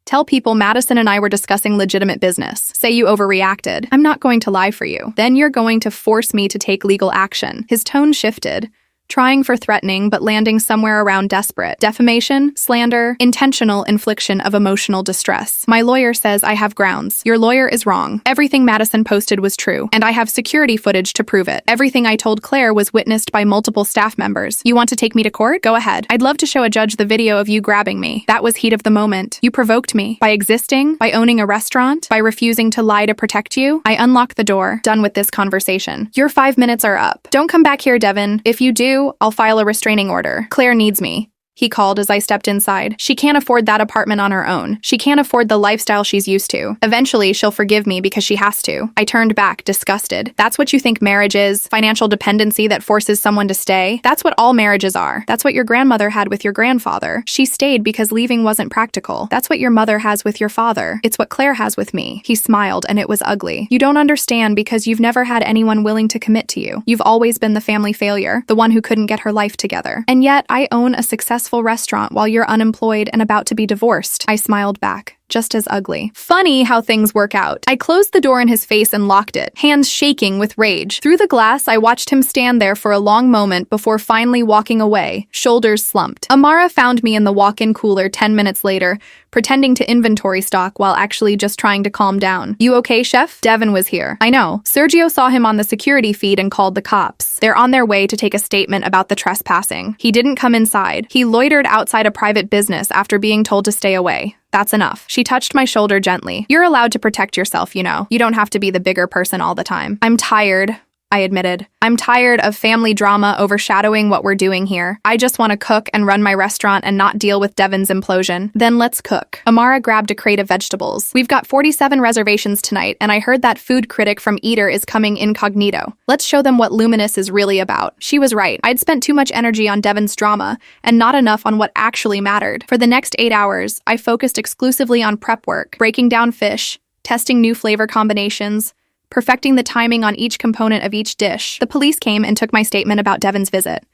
Tell people Madison and I were discussing legitimate business. Say you overreacted. I'm not going to lie for you. Then you're going to force me to take legal action. His tone shifted. Trying for threatening but landing somewhere around desperate. Defamation, slander, intentional infliction of emotional distress. My lawyer says I have grounds. Your lawyer is wrong. Everything Madison posted was true, and I have security footage to prove it. Everything I told Claire was witnessed by multiple staff members. You want to take me to court? Go ahead. I'd love to show a judge the video of you grabbing me. That was heat of the moment. You provoked me. By existing, by owning a restaurant, by refusing to lie to protect you. I unlock the door. Done with this conversation. Your 5 minutes are up. Don't come back here, Devin. If you do, I'll file a restraining order. Claire needs me, he called as I stepped inside. She can't afford that apartment on her own. She can't afford the lifestyle she's used to. Eventually, she'll forgive me because she has to. I turned back, disgusted. That's what you think marriage is? Financial dependency that forces someone to stay? That's what all marriages are. That's what your grandmother had with your grandfather. She stayed because leaving wasn't practical. That's what your mother has with your father. It's what Claire has with me. He smiled, and it was ugly. You don't understand because you've never had anyone willing to commit to you. You've always been the family failure, the one who couldn't get her life together. And yet, I own a successful restaurant while you're unemployed and about to be divorced. I smiled back. Just as ugly. Funny how things work out. I closed the door in his face and locked it, hands shaking with rage. Through the glass, I watched him stand there for a long moment before finally walking away, shoulders slumped. Amara found me in the walk-in cooler 10 minutes later, pretending to inventory stock while actually just trying to calm down. You okay, chef? Devin was here. I know. Sergio saw him on the security feed and called the cops. They're on their way to take a statement about the trespassing. He didn't come inside. He loitered outside a private business after being told to stay away. That's enough. She touched my shoulder gently. You're allowed to protect yourself, you know. You don't have to be the bigger person all the time. I'm tired, I admitted. I'm tired of family drama overshadowing what we're doing here. I just want to cook and run my restaurant and not deal with Devin's implosion. Then let's cook. Amara grabbed a crate of vegetables. We've got 47 reservations tonight, and I heard that food critic from Eater is coming incognito. Let's show them what Luminous is really about. She was right. I'd spent too much energy on Devin's drama and not enough on what actually mattered. For the next 8 hours, I focused exclusively on prep work, breaking down fish, testing new flavor combinations, perfecting the timing on each component of each dish. The police came and took my statement about Devin's visit.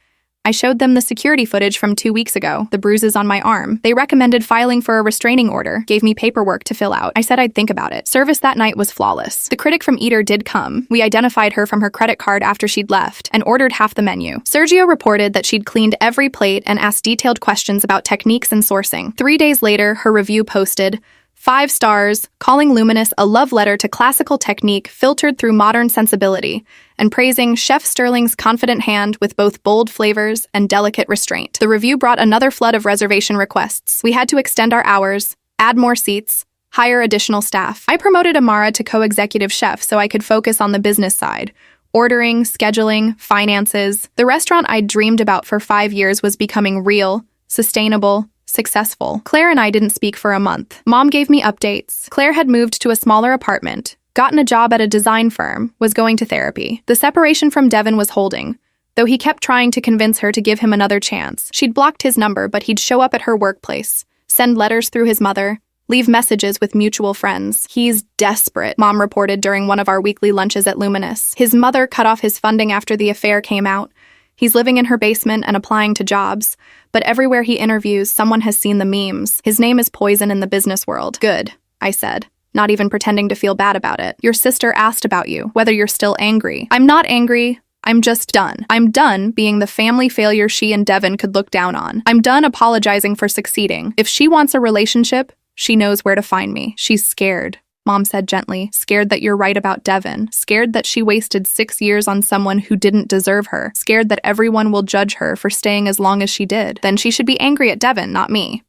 I showed them the security footage from 2 weeks ago, the bruises on my arm. They recommended filing for a restraining order, gave me paperwork to fill out. I said I'd think about it. Service that night was flawless. The critic from Eater did come. We identified her from her credit card after she'd left and ordered half the menu. Sergio reported that she'd cleaned every plate and asked detailed questions about techniques and sourcing. 3 days later, her review posted, 5 stars, calling Luminous a love letter to classical technique filtered through modern sensibility, and praising Chef Sterling's confident hand with both bold flavors and delicate restraint. The review brought another flood of reservation requests. We had to extend our hours, add more seats, hire additional staff. I promoted Amara to co-executive chef so I could focus on the business side. Ordering, scheduling, finances. The restaurant I'd dreamed about for 5 years was becoming real, sustainable, successful. Claire and I didn't speak for a month. Mom gave me updates. Claire had moved to a smaller apartment, gotten a job at a design firm, was going to therapy. The separation from Devin was holding, though he kept trying to convince her to give him another chance. She'd blocked his number, but he'd show up at her workplace, send letters through his mother, leave messages with mutual friends. He's desperate, Mom reported during one of our weekly lunches at Luminous. His mother cut off his funding after the affair came out. He's living in her basement and applying to jobs, but everywhere he interviews, someone has seen the memes. His name is poison in the business world. Good, I said, not even pretending to feel bad about it. Your sister asked about you, whether you're still angry. I'm not angry. I'm just done. I'm done being the family failure she and Devin could look down on. I'm done apologizing for succeeding. If she wants a relationship, she knows where to find me. She's scared. Mom said gently, scared that you're right about Devin, scared that she wasted 6 years on someone who didn't deserve her, scared that everyone will judge her for staying as long as she did. Then she should be angry at Devin, not me.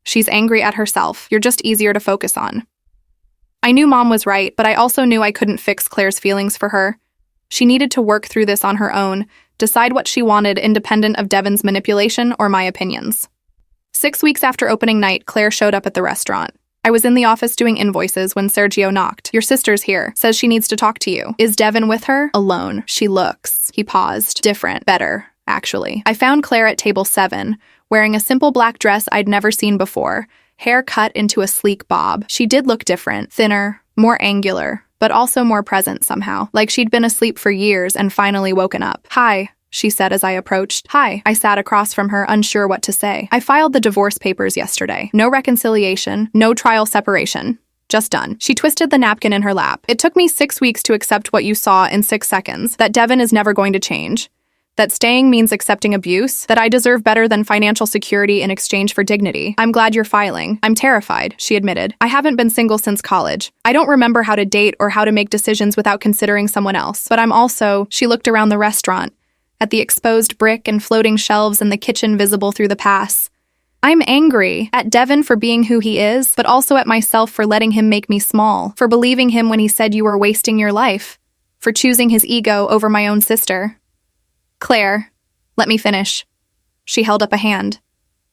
She's angry at herself. You're just easier to focus on. I knew Mom was right, but I also knew I couldn't fix Claire's feelings for her. She needed to work through this on her own, decide what she wanted independent of Devin's manipulation or my opinions. 6 weeks after opening night, Claire showed up at the restaurant. I was in the office doing invoices when Sergio knocked. Your sister's here. Says she needs to talk to you. Is Devin with her? Alone. She looks. He paused. Different. Better, actually. I found Claire at table 7, wearing a simple black dress I'd never seen before, hair cut into a sleek bob. She did look different. Thinner, more angular, but also more present somehow. Like she'd been asleep for years and finally woken up. Hi, she said as I approached. Hi. I sat across from her, unsure what to say. I filed the divorce papers yesterday. No reconciliation, no trial separation. Just done. She twisted the napkin in her lap. It took me 6 weeks to accept what you saw in 6 seconds, that Devin is never going to change. That staying means accepting abuse, that I deserve better than financial security in exchange for dignity. I'm glad you're filing. I'm terrified, she admitted. I haven't been single since college. I don't remember how to date or how to make decisions without considering someone else. But I'm also, she looked around the restaurant, at the exposed brick and floating shelves in the kitchen visible through the pass. I'm angry at Devin for being who he is, but also at myself for letting him make me small, for believing him when he said you were wasting your life, for choosing his ego over my own sister. Claire, let me finish. She held up a hand.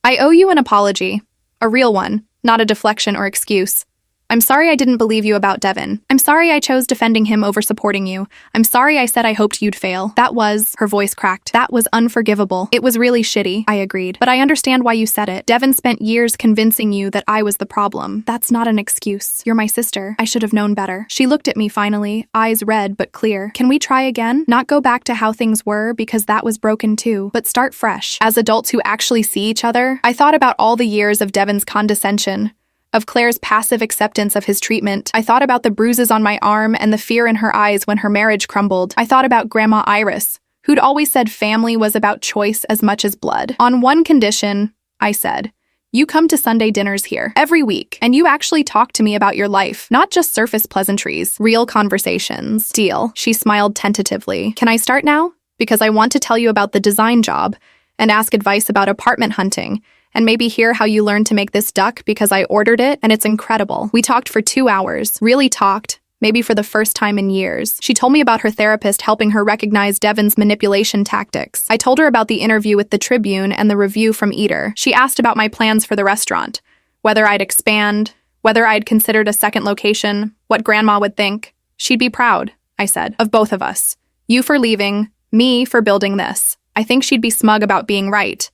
I owe you an apology. A real one, not a deflection or excuse. I'm sorry I didn't believe you about Devin. I'm sorry I chose defending him over supporting you. I'm sorry I said I hoped you'd fail. That was, her voice cracked. That was unforgivable. It was really shitty, I agreed. But I understand why you said it. Devin spent years convincing you that I was the problem. That's not an excuse. You're my sister. I should have known better. She looked at me finally, eyes red but clear. Can we try again? Not go back to how things were, because that was broken too, but start fresh. As adults who actually see each other, I thought about all the years of Devin's condescension, of Claire's passive acceptance of his treatment. I thought about the bruises on my arm and the fear in her eyes when her marriage crumbled. I thought about Grandma Iris, who'd always said family was about choice as much as blood. On one condition, I said, you come to Sunday dinners here every week, and you actually talk to me about your life, not just surface pleasantries, real conversations. Deal. She smiled tentatively. Can I start now? Because I want to tell you about the design job and ask advice about apartment hunting, and maybe hear how you learned to make this duck because I ordered it and it's incredible. We talked for 2 hours, really talked, maybe for the first time in years. She told me about her therapist helping her recognize Devin's manipulation tactics. I told her about the interview with the Tribune and the review from Eater. She asked about my plans for the restaurant, whether I'd expand, whether I'd considered a second location, what Grandma would think. She'd be proud, I said, of both of us. You for leaving, me for building this. I think she'd be smug about being right,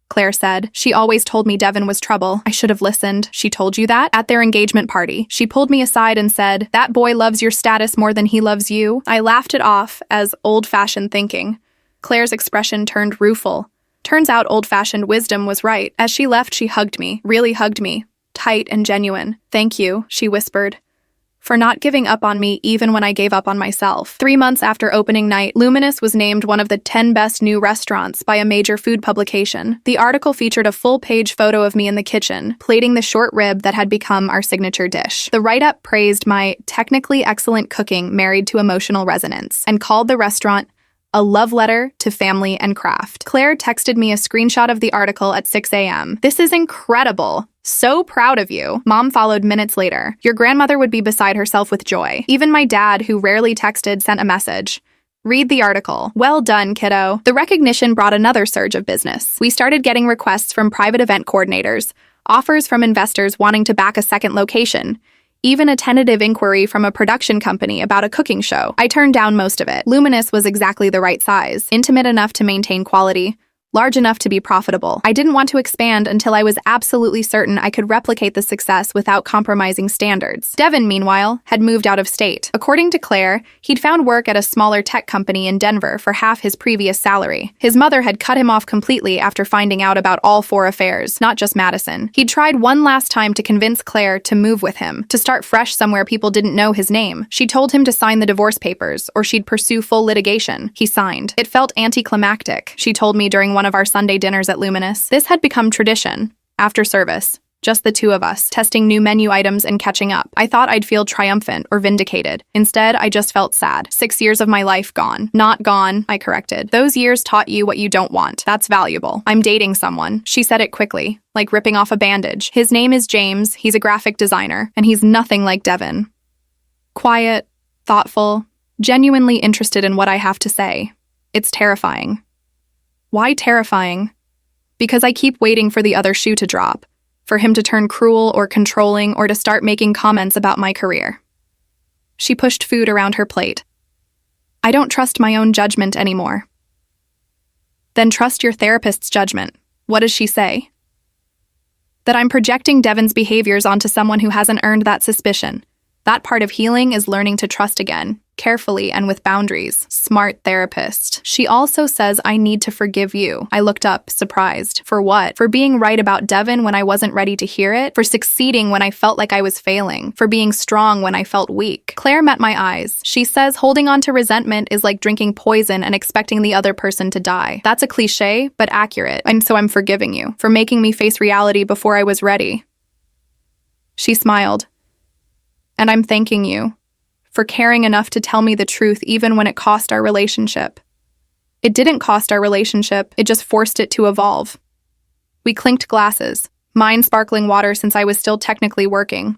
Claire said. She always told me Devin was trouble. I should have listened. She told you that? At their engagement party. She pulled me aside and said, that boy loves your status more than he loves you. I laughed it off as old-fashioned thinking. Claire's expression turned rueful. Turns out old-fashioned wisdom was right. As she left, she hugged me, really hugged me, tight and genuine. Thank you, she whispered, for not giving up on me even when I gave up on myself. 3 months after opening night, Luminous was named one of the 10 best new restaurants by a major food publication. The article featured a full-page photo of me in the kitchen, plating the short rib that had become our signature dish. The write-up praised my technically excellent cooking married to emotional resonance, and called the restaurant a love letter to family and craft. Claire texted me a screenshot of the article at 6 a.m. This is incredible. So proud of you. Mom followed minutes later. Your grandmother would be beside herself with joy. Even my dad, who rarely texted, sent a message. Read the article. Well done, kiddo. The recognition brought another surge of business. We started getting requests from private event coordinators, offers from investors wanting to back a second location, even a tentative inquiry from a production company about a cooking show. I turned down most of it. Luminous was exactly the right size, intimate enough to maintain quality, large enough to be profitable. I didn't want to expand until I was absolutely certain I could replicate the success without compromising standards. Devin, meanwhile, had moved out of state. According to Claire, he'd found work at a smaller tech company in Denver for half his previous salary. His mother had cut him off completely after finding out about all 4 affairs, not just Madison. He'd tried one last time to convince Claire to move with him, to start fresh somewhere people didn't know his name. She told him to sign the divorce papers, or she'd pursue full litigation. He signed. It felt anticlimactic, she told me during one of our Sunday dinners at Luminous. This had become tradition. After service, just the 2 of us, testing new menu items and catching up. I thought I'd feel triumphant or vindicated. Instead, I just felt sad. 6 years of my life gone. Not gone, I corrected. Those years taught you what you don't want. That's valuable. I'm dating someone. She said it quickly, like ripping off a bandage. His name is James. He's a graphic designer, and he's nothing like Devin. Quiet, thoughtful, genuinely interested in what I have to say. It's terrifying. Why terrifying? Because I keep waiting for the other shoe to drop. for him to turn cruel or controlling or to start making comments about my career. She pushed food around her plate. I don't trust my own judgment anymore. Then trust your therapist's judgment. What does she say? That I'm projecting Devon's behaviors onto someone who hasn't earned that suspicion. That part of healing is learning to trust again, carefully and with boundaries. Smart therapist. She also says I need to forgive you. I looked up, surprised. For what? For being right about Devon when I wasn't ready to hear it? For succeeding when I felt like I was failing? For being strong when I felt weak? Claire met my eyes. She says holding on to resentment is like drinking poison and expecting the other person to die. That's a cliche, but accurate. And so I'm forgiving you for making me face reality before I was ready. She smiled. And I'm thanking you for caring enough to tell me the truth even when it cost our relationship. It didn't cost our relationship, it just forced it to evolve. We clinked glasses, mine sparkling water since I was still technically working,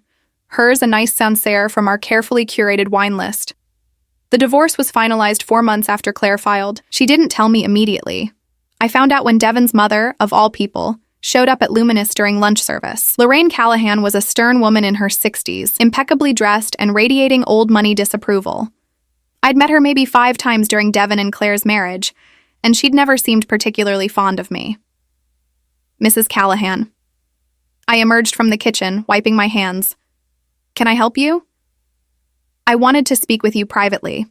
hers a nice Sancerre from our carefully curated wine list. The divorce was finalized 4 months after Claire filed. She didn't tell me immediately. I found out when Devon's mother, of all people, showed up at Luminous during lunch service. Lorraine Callahan was a stern woman in her 60s, impeccably dressed and radiating old money disapproval. I'd met her maybe 5 times during Devon and Claire's marriage, and she'd never seemed particularly fond of me. Mrs. Callahan. I emerged from the kitchen, wiping my hands. Can I help you? I wanted to speak with you privately.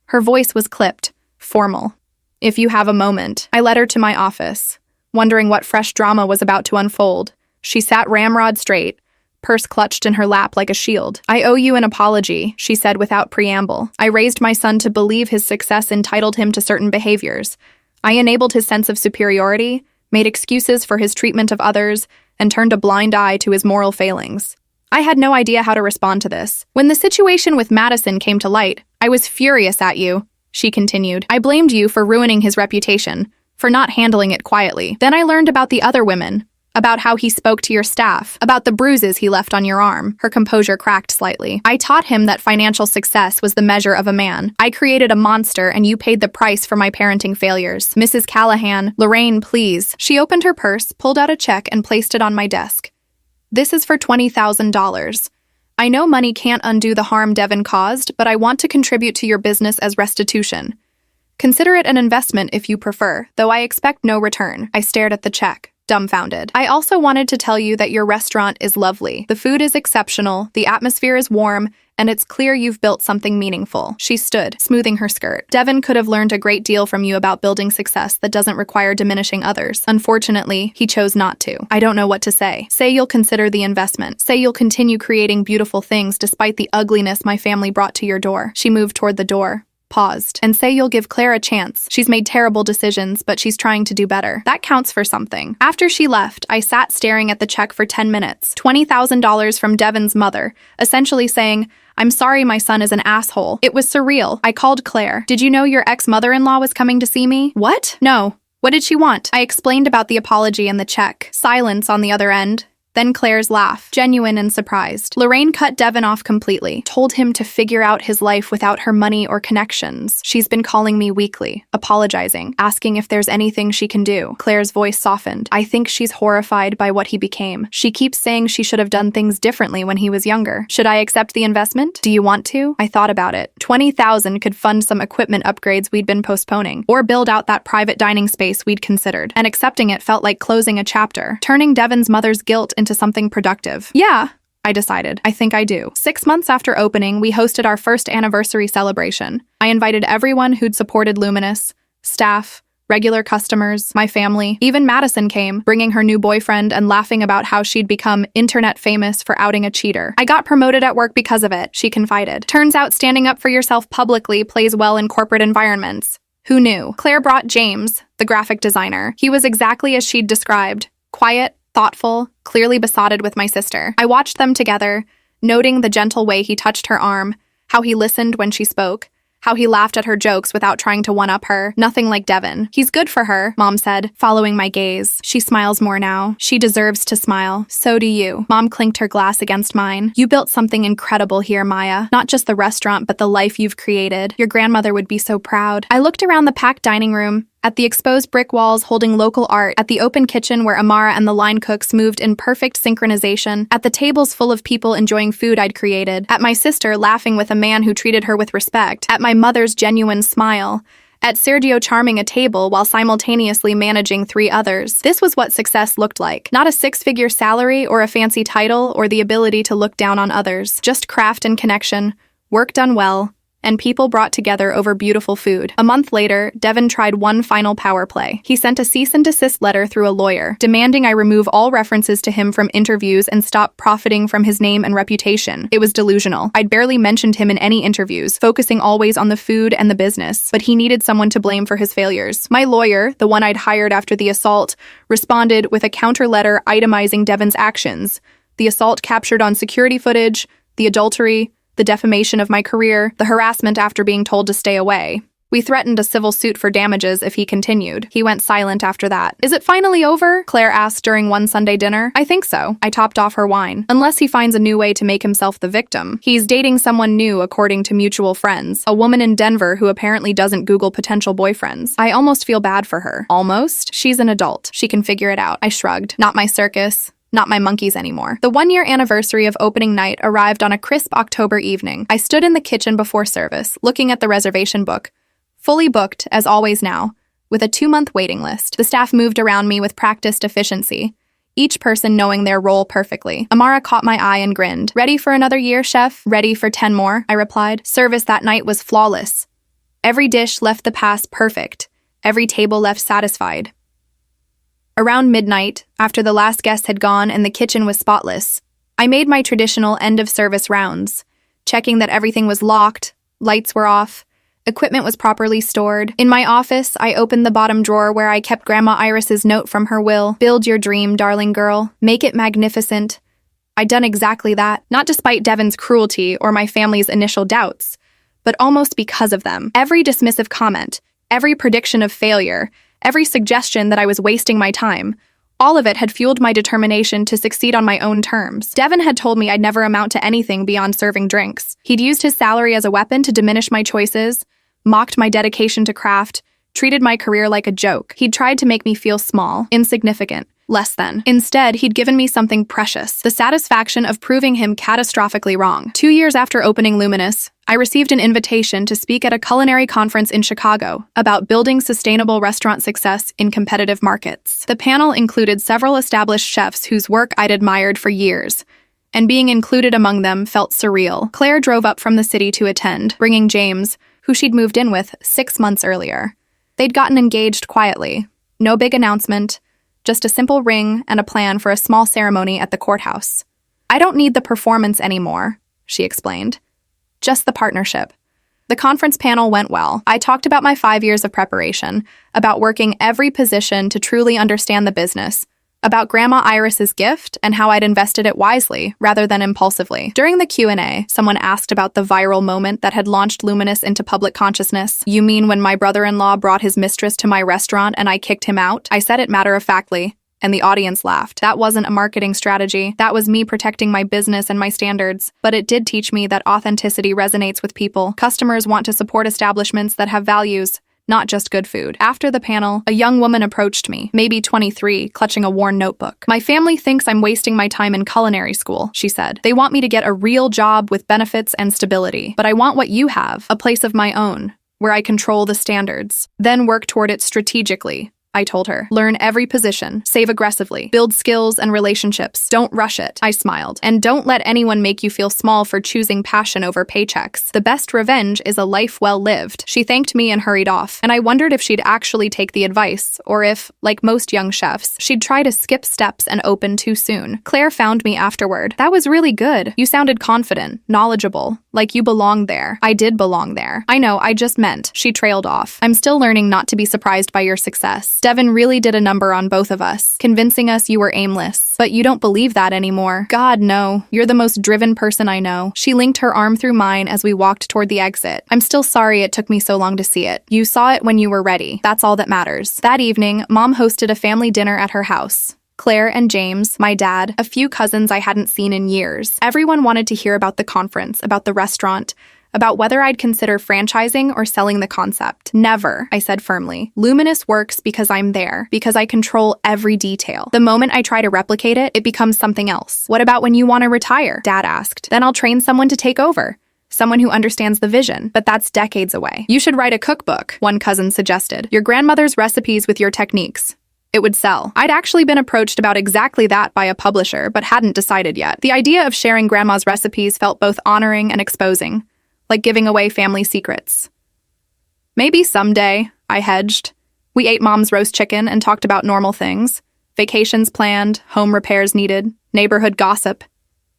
Her voice was clipped, formal. If you have a moment. I led her to my office, wondering what fresh drama was about to unfold. She sat ramrod straight, purse clutched in her lap like a shield. I owe you an apology, she said without preamble. I raised my son to believe his success entitled him to certain behaviors. I enabled his sense of superiority, made excuses for his treatment of others, and turned a blind eye to his moral failings. I had no idea how to respond to this. When the situation with Madison came to light, I was furious at you, she continued. I blamed you for ruining his reputation, for not handling it quietly. Then I learned about the other women, about how he spoke to your staff, about the bruises he left on your arm. Her composure cracked slightly. I taught him that financial success was the measure of a man. I created a monster and you paid the price for my parenting failures. Mrs. Callahan, Lorraine, please. She opened her purse, pulled out a check, and placed it on my desk. This is for $20,000. I know money can't undo the harm Devon caused, but I want to contribute to your business as restitution. Consider it an investment if you prefer, though I expect no return. I stared at the check, dumbfounded. I also wanted to tell you that your restaurant is lovely. The food is exceptional, the atmosphere is warm, and it's clear you've built something meaningful. She stood, smoothing her skirt. Devon could have learned a great deal from you about building success that doesn't require diminishing others. Unfortunately, he chose not to. I don't know what to say. Say you'll consider the investment. Say you'll continue creating beautiful things despite the ugliness my family brought to your door. She moved toward the door, paused, and say you'll give Claire a chance. She's made terrible decisions, but she's trying to do better. That counts for something. After she left, I sat staring at the check for 10 minutes. $20,000 from Devon's mother, essentially saying, I'm sorry my son is an asshole. It was surreal. I called Claire. Did you know your ex-mother-in-law was coming to see me? What? No. What did she want? I explained about the apology and the check. Silence on the other end. Then Claire's laugh, genuine and surprised. Lorraine cut Devon off completely, told him to figure out his life without her money or connections. She's been calling me weekly, apologizing, asking if there's anything she can do. Claire's voice softened. I think she's horrified by what he became. She keeps saying she should have done things differently when he was younger. Should I accept the investment? Do you want to? I thought about it. $20,000 could fund some equipment upgrades we'd been postponing, or build out that private dining space we'd considered. And accepting it felt like closing a chapter, turning Devon's mother's guilt into something productive. Yeah, I decided. I think I do. 6 months after opening, we hosted our first anniversary celebration. I invited everyone who'd supported Luminous, staff, regular customers, my family. Even Madison came, bringing her new boyfriend and laughing about how she'd become internet famous for outing a cheater. I got promoted at work because of it, she confided. Turns out standing up for yourself publicly plays well in corporate environments. Who knew? Claire brought James, the graphic designer. He was exactly as she'd described. Quiet, thoughtful, clearly besotted with my sister. I watched them together, noting the gentle way he touched her arm, how he listened when she spoke, how he laughed at her jokes without trying to one-up her. Nothing like Devon. He's good for her, Mom said, following my gaze. She smiles more now. She deserves to smile. So do you. Mom clinked her glass against mine. You built something incredible here, Maya. Not just the restaurant, but the life you've created. Your grandmother would be so proud. I looked around the packed dining room, At the exposed brick walls holding local art, at the open kitchen where Amara and the line cooks moved in perfect synchronization, at the tables full of people enjoying food I'd created, at my sister laughing with a man who treated her with respect, at my mother's genuine smile, at Sergio charming a table while simultaneously managing 3 others. This was what success looked like. Not a 6-figure salary or a fancy title or the ability to look down on others. Just craft and connection, work done well, and people brought together over beautiful food. A month later, Devin tried one final power play. He sent a cease and desist letter through a lawyer, demanding I remove all references to him from interviews and stop profiting from his name and reputation. It was delusional. I'd barely mentioned him in any interviews, focusing always on the food and the business, but he needed someone to blame for his failures. My lawyer, the one I'd hired after the assault, responded with a counter letter itemizing Devin's actions: the assault captured on security footage, the adultery, the defamation of my career, the harassment after being told to stay away. We threatened a civil suit for damages if he continued. He went silent after that. Is it finally over? Claire asked during one Sunday dinner. I think so. I topped off her wine. Unless he finds a new way to make himself the victim. He's dating someone new according to mutual friends. A woman in Denver who apparently doesn't Google potential boyfriends. I almost feel bad for her. Almost? She's an adult. She can figure it out. I shrugged. Not my circus. Not my monkeys anymore. The 1-year anniversary of opening night arrived on a crisp October evening. I stood in the kitchen before service, looking at the reservation book. Fully booked, as always now, with a 2-month waiting list. The staff moved around me with practiced efficiency, each person knowing their role perfectly. Amara caught my eye and grinned. Ready for another year, chef? Ready for 10 more, I replied. Service that night was flawless. Every dish left the pass perfect. Every table left satisfied. Around midnight, after the last guest had gone and the kitchen was spotless, I made my traditional end-of-service rounds, checking that everything was locked, lights were off, equipment was properly stored. In my office, I opened the bottom drawer where I kept Grandma Iris's note from her will. Build your dream, darling girl. Make it magnificent. I'd done exactly that, not despite Devin's cruelty or my family's initial doubts, but almost because of them. Every dismissive comment, every prediction of failure, every suggestion that I was wasting my time, all of it had fueled my determination to succeed on my own terms. Devin had told me I'd never amount to anything beyond serving drinks. He'd used his salary as a weapon to diminish my choices, mocked my dedication to craft, treated my career like a joke. He'd tried to make me feel small, insignificant, less than. Instead, he'd given me something precious, the satisfaction of proving him catastrophically wrong. 2 years after opening Luminous, I received an invitation to speak at a culinary conference in Chicago about building sustainable restaurant success in competitive markets. The panel included several established chefs whose work I'd admired for years, and being included among them felt surreal. Claire drove up from the city to attend, bringing James, who she'd moved in with 6 months earlier. They'd gotten engaged quietly. No big announcement, just a simple ring and a plan for a small ceremony at the courthouse. I don't need the performance anymore, she explained. Just the partnership. The conference panel went well. I talked about my 5 years of preparation, about working every position to truly understand the business, about Grandma Iris's gift and how I'd invested it wisely rather than impulsively. During the Q&A, someone asked about the viral moment that had launched Luminous into public consciousness. You mean when my brother-in-law brought his mistress to my restaurant and I kicked him out? I said it matter-of-factly, and the audience laughed. That wasn't a marketing strategy. That was me protecting my business and my standards. But it did teach me that authenticity resonates with people. Customers want to support establishments that have values, not just good food. After the panel, a young woman approached me, maybe 23, clutching a worn notebook. My family thinks I'm wasting my time in culinary school, she said. They want me to get a real job with benefits and stability. But I want what you have, a place of my own, where I control the standards, then work toward it strategically. I told her. Learn every position, save aggressively, build skills and relationships. Don't rush it. I smiled. And don't let anyone make you feel small for choosing passion over paychecks. The best revenge is a life well lived. She thanked me and hurried off, and I wondered if she'd actually take the advice, or if, like most young chefs, she'd try to skip steps and open too soon. Claire found me afterward. That was really good. You sounded confident, knowledgeable, like you belonged there. I did belong there. I know, I just meant. She trailed off. I'm still learning not to be surprised by your success. Devin really did a number on both of us, convincing us you were aimless. But you don't believe that anymore. God, no. You're the most driven person I know. She linked her arm through mine as we walked toward the exit. I'm still sorry it took me so long to see it. You saw it when you were ready. That's all that matters. That evening, Mom hosted a family dinner at her house. Claire and James, my dad, a few cousins I hadn't seen in years. Everyone wanted to hear about the conference, about the restaurant, about whether I'd consider franchising or selling the concept. Never, I said firmly. Luminous works because I'm there, because I control every detail. The moment I try to replicate it, it becomes something else. What about when you want to retire? Dad asked. Then I'll train someone to take over. Someone who understands the vision, but that's decades away. You should write a cookbook, one cousin suggested. Your grandmother's recipes with your techniques. It would sell. I'd actually been approached about exactly that by a publisher, but hadn't decided yet. The idea of sharing grandma's recipes felt both honoring and exposing, like giving away family secrets. Maybe someday, I hedged. We ate Mom's roast chicken and talked about normal things. Vacations planned, home repairs needed, neighborhood gossip.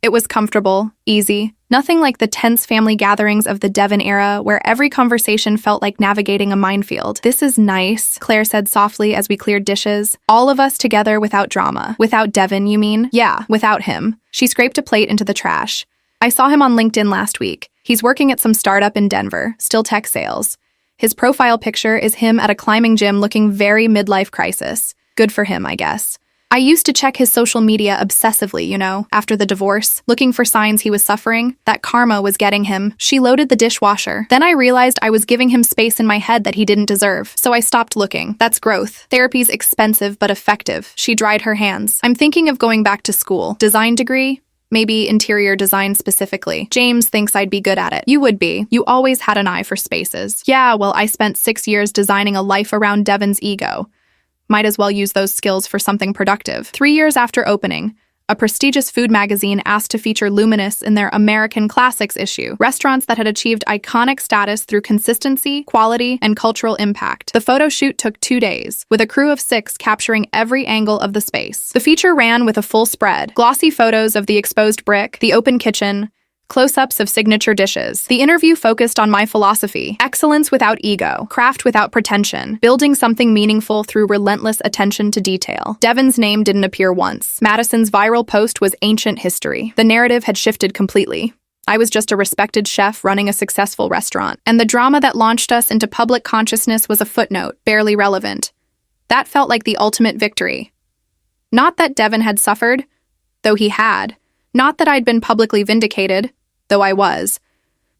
It was comfortable, easy, nothing like the tense family gatherings of the Devon era where every conversation felt like navigating a minefield. This is nice, Claire said softly as we cleared dishes. All of us together without drama. Without Devon, you mean? Yeah, without him. She scraped a plate into the trash. I saw him on LinkedIn last week. He's working at some startup in Denver, still tech sales. His profile picture is him at a climbing gym looking very midlife crisis. Good for him, I guess. I used to check his social media obsessively, after the divorce, looking for signs he was suffering, that karma was getting him. She loaded the dishwasher. Then I realized I was giving him space in my head that he didn't deserve, so I stopped looking. That's growth. Therapy's expensive but effective. She dried her hands. I'm thinking of going back to school. Design degree? Maybe interior design specifically. James thinks I'd be good at it. You would be. You always had an eye for spaces. Yeah, well, I spent 6 years designing a life around Devon's ego. Might as well use those skills for something productive. 3 years after opening, a prestigious food magazine asked to feature Luminous in their American Classics issue, restaurants that had achieved iconic status through consistency, quality, and cultural impact. The photo shoot took 2 days, with a crew of 6 capturing every angle of the space. The feature ran with a full spread, glossy photos of the exposed brick, the open kitchen, close-ups of signature dishes. The interview focused on my philosophy: excellence without ego, craft without pretension, building something meaningful through relentless attention to detail. Devon's name didn't appear once. Madison's viral post was ancient history. The narrative had shifted completely. I was just a respected chef running a successful restaurant, and the drama that launched us into public consciousness was a footnote, barely relevant. That felt like the ultimate victory. Not that Devon had suffered, though he had. Not that I'd been publicly vindicated, though I was,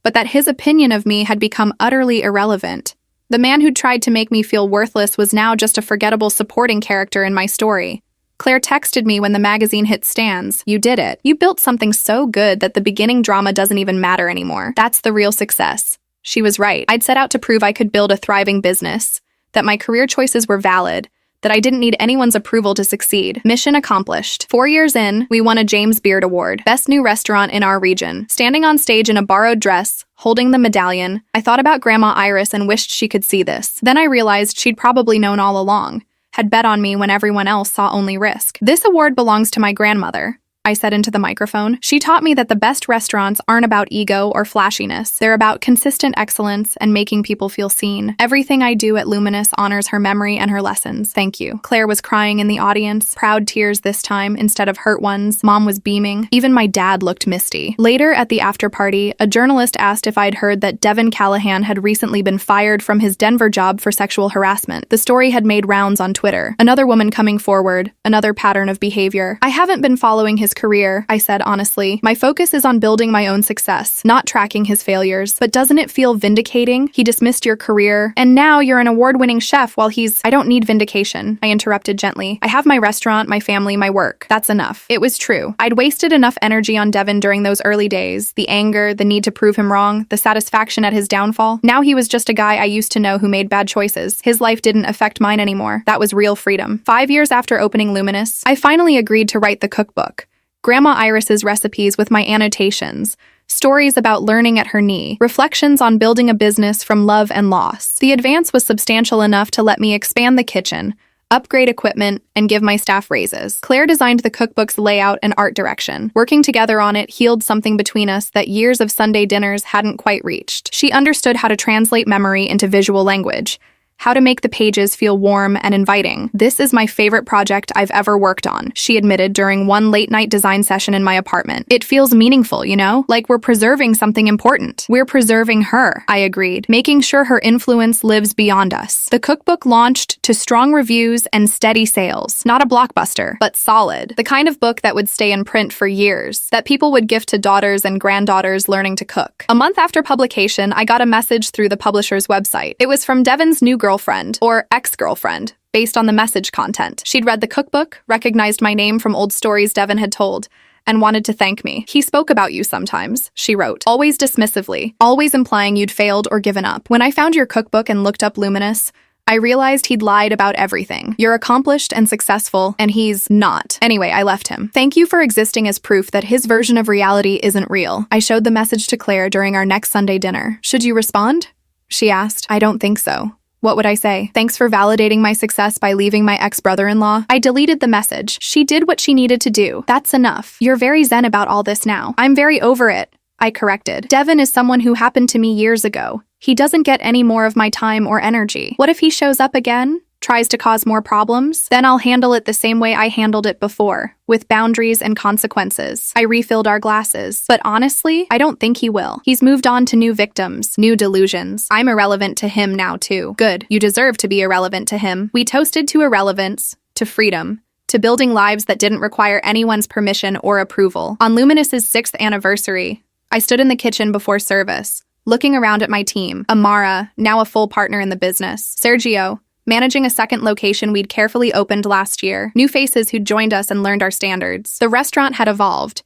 but that his opinion of me had become utterly irrelevant. The man who'd tried to make me feel worthless was now just a forgettable supporting character in my story. Claire texted me when the magazine hit stands. You did it. You built something so good that the beginning drama doesn't even matter anymore. That's the real success. She was right. I'd set out to prove I could build a thriving business, that my career choices were valid, that I didn't need anyone's approval to succeed. Mission accomplished. 4 years in, we won a James Beard Award, Best New Restaurant in our region. Standing on stage in a borrowed dress, holding the medallion, I thought about Grandma Iris and wished she could see this. Then I realized she'd probably known all along, had bet on me when everyone else saw only risk. This award belongs to my grandmother, I said into the microphone. She taught me that the best restaurants aren't about ego or flashiness. They're about consistent excellence and making people feel seen. Everything I do at Luminous honors her memory and her lessons. Thank you. Claire was crying in the audience, proud tears this time instead of hurt ones. Mom was beaming. Even my dad looked misty. Later at the after party, a journalist asked if I'd heard that Devon Callahan had recently been fired from his Denver job for sexual harassment. The story had made rounds on Twitter. Another woman coming forward, another pattern of behavior. I haven't been following his career, I said honestly. My focus is on building my own success, not tracking his failures. But doesn't it feel vindicating? He dismissed your career, and now you're an award-winning chef while he's— I don't need vindication, I interrupted gently. I have my restaurant, my family, my work. That's enough. It was true. I'd wasted enough energy on Devon during those early days, the anger, the need to prove him wrong, the satisfaction at his downfall. Now he was just a guy I used to know who made bad choices. His life didn't affect mine anymore. That was real freedom. 5 years after opening Luminous, I finally agreed to write the cookbook. Grandma Iris's recipes with my annotations, stories about learning at her knee, reflections on building a business from love and loss. The advance was substantial enough to let me expand the kitchen, upgrade equipment, and give my staff raises. Claire designed the cookbook's layout and art direction. Working together on it healed something between us that years of Sunday dinners hadn't quite reached. She understood how to translate memory into visual language, how to make the pages feel warm and inviting. This is my favorite project I've ever worked on, she admitted during one late-night design session in my apartment. It feels meaningful, you know? Like we're preserving something important. We're preserving her, I agreed, making sure her influence lives beyond us. The cookbook launched to strong reviews and steady sales. Not a blockbuster, but solid. The kind of book that would stay in print for years, that people would gift to daughters and granddaughters learning to cook. A month after publication, I got a message through the publisher's website. It was from Devon's new girlfriend, or ex-girlfriend, based on the message content. She'd read the cookbook, recognized my name from old stories Devon had told, and wanted to thank me. He spoke about you sometimes, she wrote, always dismissively, always implying you'd failed or given up. When I found your cookbook and looked up Luminous, I realized he'd lied about everything. You're accomplished and successful, and he's not. Anyway, I left him. Thank you for existing as proof that his version of reality isn't real. I showed the message to Claire during our next Sunday dinner. Should you respond? She asked. I don't think so. What would I say? Thanks for validating my success by leaving my ex-brother-in-law. I deleted the message. She did what she needed to do. That's enough. You're very zen about all this now. I'm very over it, I corrected. Devon is someone who happened to me years ago. He doesn't get any more of my time or energy. What if he shows up again? Tries to cause more problems? Then I'll handle it the same way I handled it before, with boundaries and consequences. I refilled our glasses. But honestly, I don't think he will. He's moved on to new victims, new delusions. I'm irrelevant to him now too. Good. You deserve to be irrelevant to him. We toasted to irrelevance, to freedom, to building lives that didn't require anyone's permission or approval. On Luminous's 6th anniversary, I stood in the kitchen before service, looking around at my team. Amara, now a full partner in the business. Sergio, managing a second location we'd carefully opened last year. New faces who'd joined us and learned our standards. The restaurant had evolved.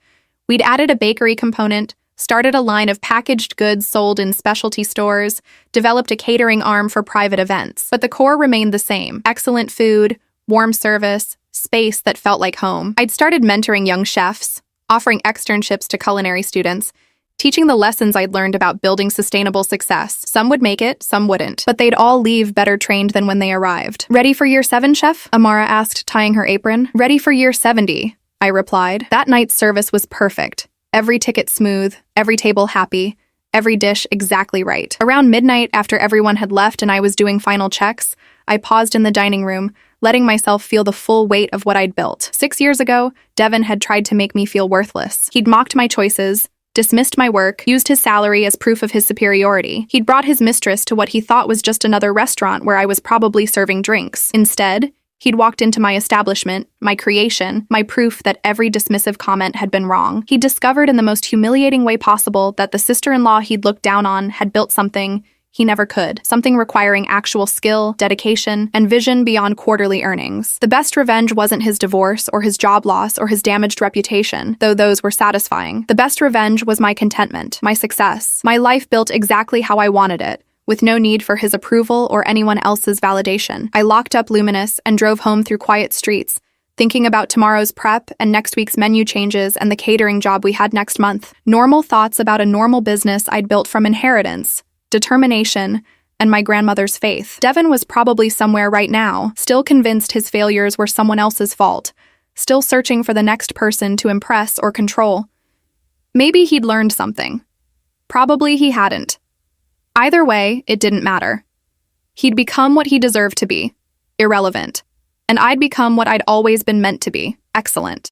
We'd added a bakery component, started a line of packaged goods sold in specialty stores, developed a catering arm for private events. But the core remained the same. Excellent food, warm service, space that felt like home. I'd started mentoring young chefs, offering externships to culinary students, teaching the lessons I'd learned about building sustainable success. Some would make it, some wouldn't, but they'd all leave better trained than when they arrived. Ready for year 7, chef? Amara asked, tying her apron. Ready for year 70, I replied. That night's service was perfect. Every ticket smooth, every table happy, every dish exactly right. Around midnight, after everyone had left and I was doing final checks, I paused in the dining room, letting myself feel the full weight of what I'd built. 6 years ago, Devon had tried to make me feel worthless. He'd mocked my choices, dismissed my work, used his salary as proof of his superiority. He'd brought his mistress to what he thought was just another restaurant where I was probably serving drinks. Instead, he'd walked into my establishment, my creation, my proof that every dismissive comment had been wrong. He'd discovered in the most humiliating way possible that the sister-in-law he'd looked down on had built something he never could, something requiring actual skill, dedication, and vision beyond quarterly earnings. The best revenge wasn't his divorce or his job loss or his damaged reputation, though those were satisfying. The best revenge was my contentment, my success, my life built exactly how I wanted it, with no need for his approval or anyone else's validation. I locked up Luminous and drove home through quiet streets, thinking about tomorrow's prep and next week's menu changes and the catering job we had next month. Normal thoughts about a normal business I'd built from inheritance, determination, and my grandmother's faith. Devon was probably somewhere right now, still convinced his failures were someone else's fault, still searching for the next person to impress or control. Maybe he'd learned something. Probably he hadn't. Either way, it didn't matter. He'd become what he deserved to be, irrelevant, and I'd become what I'd always been meant to be, excellent.